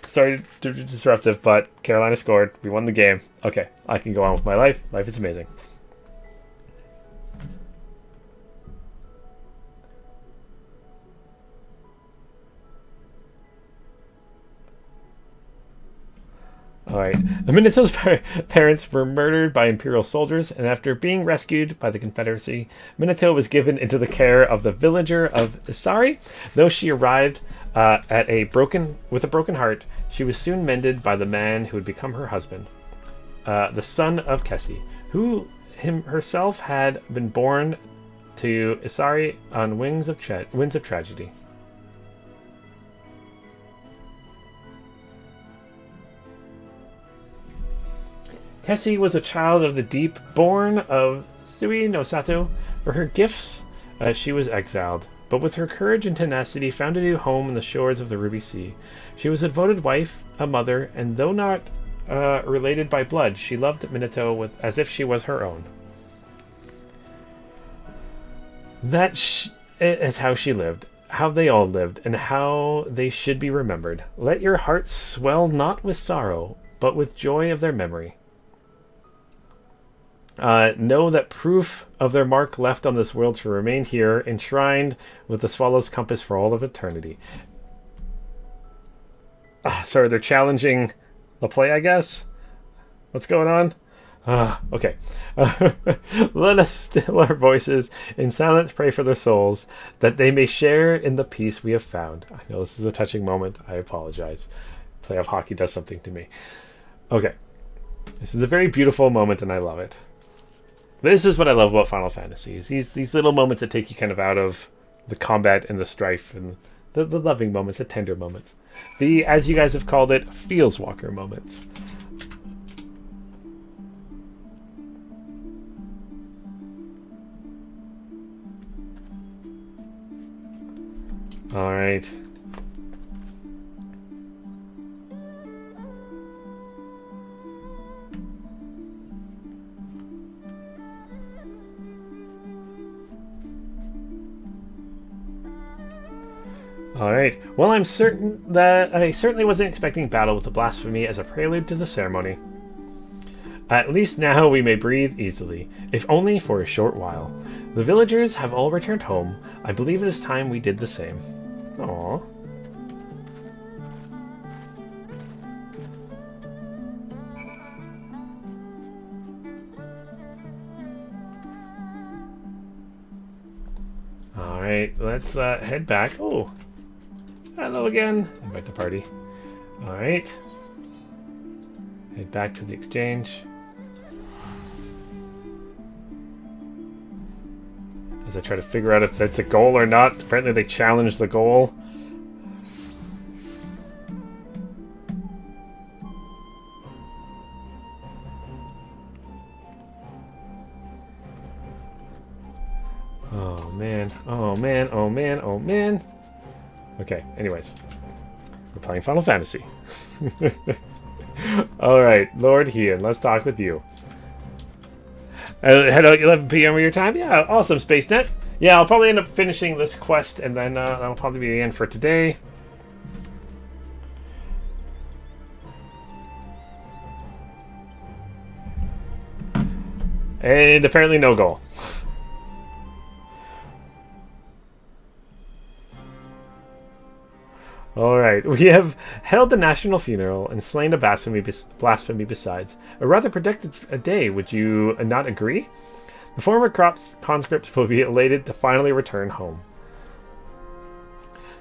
Sorry to be disruptive, but Carolina scored. We won the game. Okay, I can go on with my life. Life is amazing. Alright. Minato's parents were murdered by Imperial soldiers, and after being rescued by the Confederacy, Minato was given into the care of the villager of Isari. Though she arrived with a broken heart, she was soon mended by the man who would become her husband, the son of Kessie, who herself had been born to Isari on winds of tragedy. Kessie was a child of the deep, born of Sui no Sato. For her gifts, she was exiled, but with her courage and tenacity found a new home in the shores of the Ruby Sea. She was a devoted wife, a mother, and though not related by blood, she loved Minato as if she was her own. That is how she lived, how they all lived, and how they should be remembered. Let your hearts swell not with sorrow, but with joy of their memory. Know that proof of their mark left on this world to remain here, enshrined with the Swallow's compass for all of eternity. Sorry, they're challenging the play, I guess? What's going on? Okay. Let us still our voices in silence pray for their souls, that they may share in the peace we have found. I know this is a touching moment. I apologize. Play of hockey does something to me. Okay. This is a very beautiful moment, and I love it. This is what I love about Final Fantasy. Is these little moments that take you kind of out of the combat and the strife and the loving moments, the tender moments. The, as you guys have called it, feels walker moments. All right. Alright, well I certainly wasn't expecting battle with the blasphemy as a prelude to the ceremony. At least now we may breathe easily, if only for a short while. The villagers have all returned home. I believe it is time we did the same. Aww. Alright, let's head back. Oh! Hello again. Invite to party. Alright. Head back to the exchange. As I try to figure out if that's a goal or not. Apparently they challenged the goal. Oh man. Oh man. Oh man. Oh man. Okay, anyways. We're playing Final Fantasy. Alright, Lord Hydaelyn, let's talk with you. Head out 11 p.m. your time? Yeah, awesome, SpaceNet. Yeah, I'll probably end up finishing this quest, and then that'll probably be the end for today. And apparently no goal. Alright, we have held the national funeral and slain a blasphemy besides. A rather productive day, would you not agree? The former conscripts will be elated to finally return home.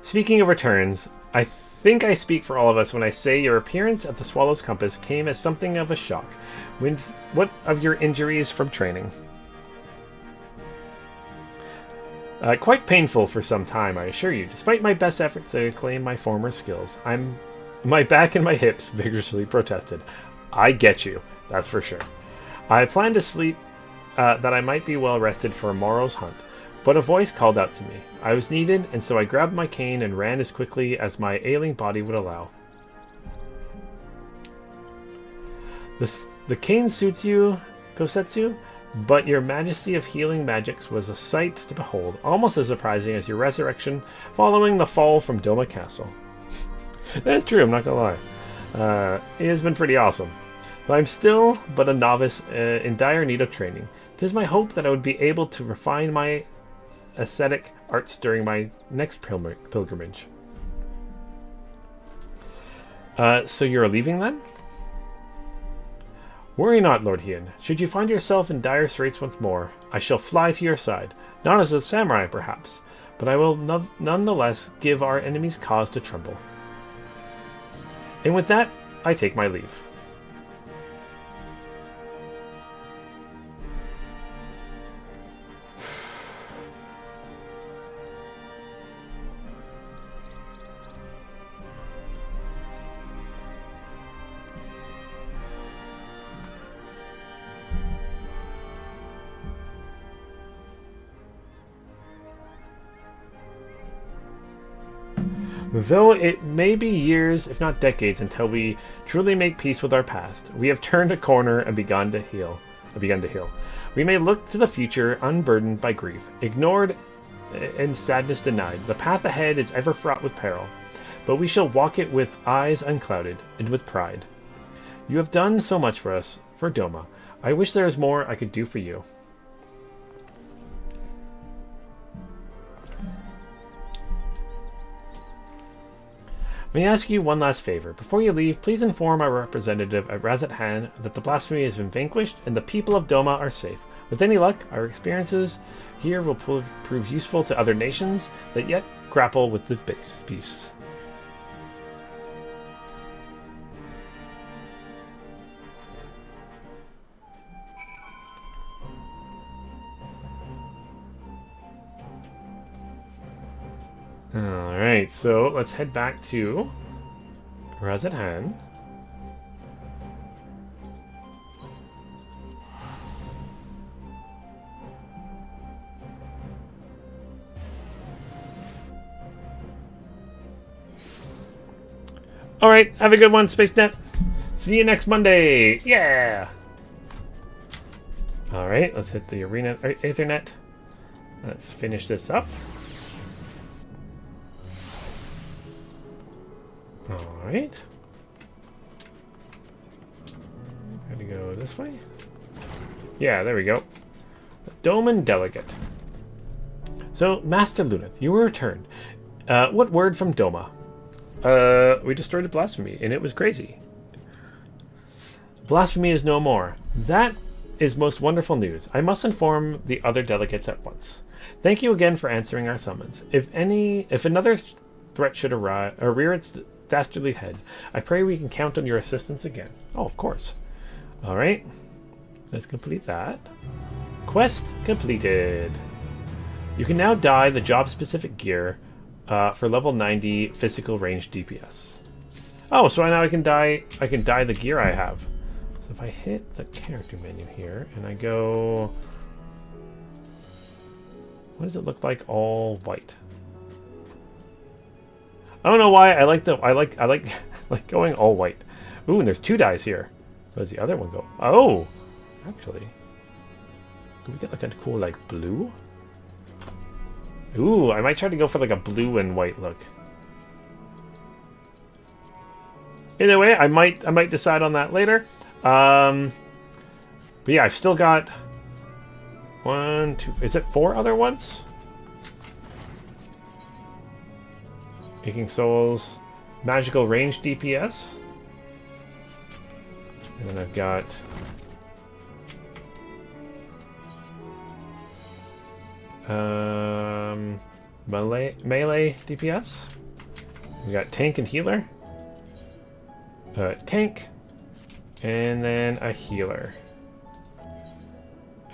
Speaking of returns, I think I speak for all of us when I say your appearance at the Swallow's Compass came as something of a shock. What of your injuries from training? Quite painful for some time, I assure you. Despite my best efforts to claim my former skills, my back and my hips vigorously protested. I get you, that's for sure. I planned to sleep that I might be well rested for tomorrow's hunt, but a voice called out to me. I was needed, and so I grabbed my cane and ran as quickly as my ailing body would allow. The cane suits you, Kosetsu? But your majesty of healing magics was a sight to behold, almost as surprising as your resurrection following the fall from Doma Castle. That is true, I'm not gonna lie. It has been pretty awesome. But I'm still but a novice in dire need of training. 'Tis my hope that I would be able to refine my ascetic arts during my next pilgrimage. So you're leaving then? Worry not, Lord Hien. Should you find yourself in dire straits once more, I shall fly to your side. Not as a samurai, perhaps, but I will nonetheless give our enemies cause to tremble. And with that, I take my leave. Though it may be years, if not decades, until we truly make peace with our past, we have turned a corner and begun to heal. We may look to the future unburdened by grief, ignored and sadness denied. The path ahead is ever fraught with peril, but we shall walk it with eyes unclouded and with pride. You have done so much for us, for Doma. I wish there is more I could do for you. May I ask you one last favor? Before you leave, please inform our representative at Razat-Han that the blasphemy has been vanquished and the people of Doma are safe. With any luck, our experiences here will prove useful to other nations that yet grapple with the beasts. Alright, so let's head back to Razat-Han. Alright, have a good one, SpaceNet. See you next Monday. Yeah! Alright, let's hit the arena Ethernet. Let's finish this up. Alright. Gotta go this way. Yeah, there we go. The Doman Delegate. So, Master Luneth, you were returned. What word from Doma? We destroyed a blasphemy, and it was crazy. Blasphemy is no more. That is most wonderful news. I must inform the other delegates at once. Thank you again for answering our summons. If another threat should rear its dastardly head, I pray we can count on your assistance again. Oh, of course. Alright. Let's complete that. Quest completed. You can now dye the job-specific gear for level 90 physical range DPS. Oh, so now I can dye the gear I have. So if I hit the character menu here and I go, what does it look like? All white. I don't know why I like like going all white. Ooh, and there's two dyes here. Where does the other one go? Oh, actually, could we get like a cool like blue? Ooh, I might try to go for like a blue and white look. Either way, I might decide on that later. But yeah, I've still got 1, 2. Is it 4 other ones? Aching Souls, Magical Range DPS. And then I've got melee DPS. We got Tank and Healer. Tank. And then a Healer.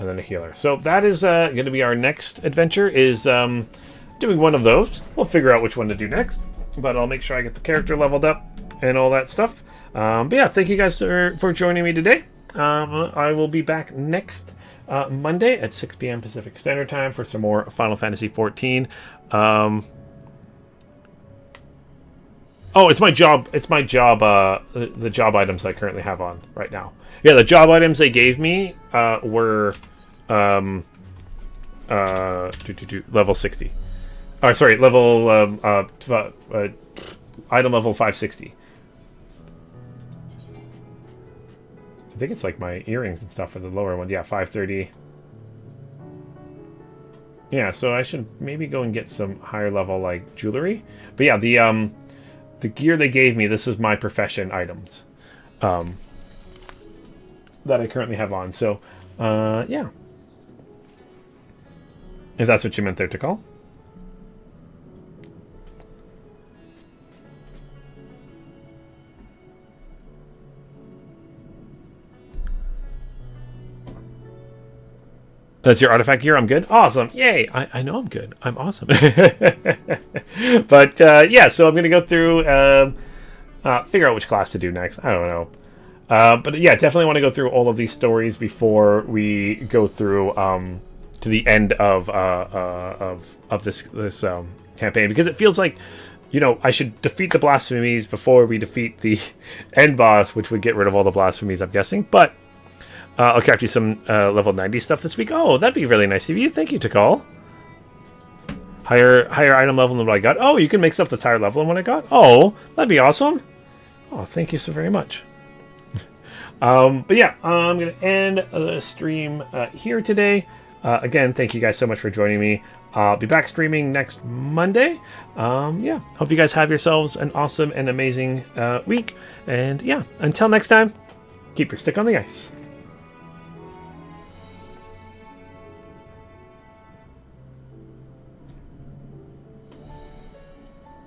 And then a Healer. So that is going to be our next adventure, is doing one of those. We'll figure out which one to do next, but I'll make sure I get the character leveled up and all that stuff. But yeah, thank you guys for joining me today. I will be back next Monday at 6 p.m. Pacific Standard Time for some more Final Fantasy XIV. Oh, it's my job. The job items I currently have on right now. Yeah, the job items they gave me were level 60. Oh, sorry, level item level 560. I think it's like my earrings and stuff for the lower one. Yeah, 530. Yeah, so I should maybe go and get some higher level like jewelry. But yeah, the gear they gave me, this is my profession items that I currently have on. So yeah, if that's what you meant there to call. That's your artifact gear. I'm good. Awesome. Yay. I know I'm good. I'm awesome. But yeah, so I'm going to go through, figure out which class to do next. I don't know. But yeah, definitely want to go through all of these stories before we go through to the end of this campaign, because it feels like, you know, I should defeat the blasphemies before we defeat the end boss, which would get rid of all the blasphemies, I'm guessing. But I'll craft you some level 90 stuff this week. Oh, that'd be really nice of you. Thank you, Tikal. Higher item level than what I got. Oh, you can make stuff that's higher level than what I got. Oh, that'd be awesome. Oh, thank you so very much. But yeah, I'm going to end the stream here today. Again, thank you guys so much for joining me. I'll be back streaming next Monday. Yeah, hope you guys have yourselves an awesome and amazing week. And yeah, until next time, keep your stick on the ice.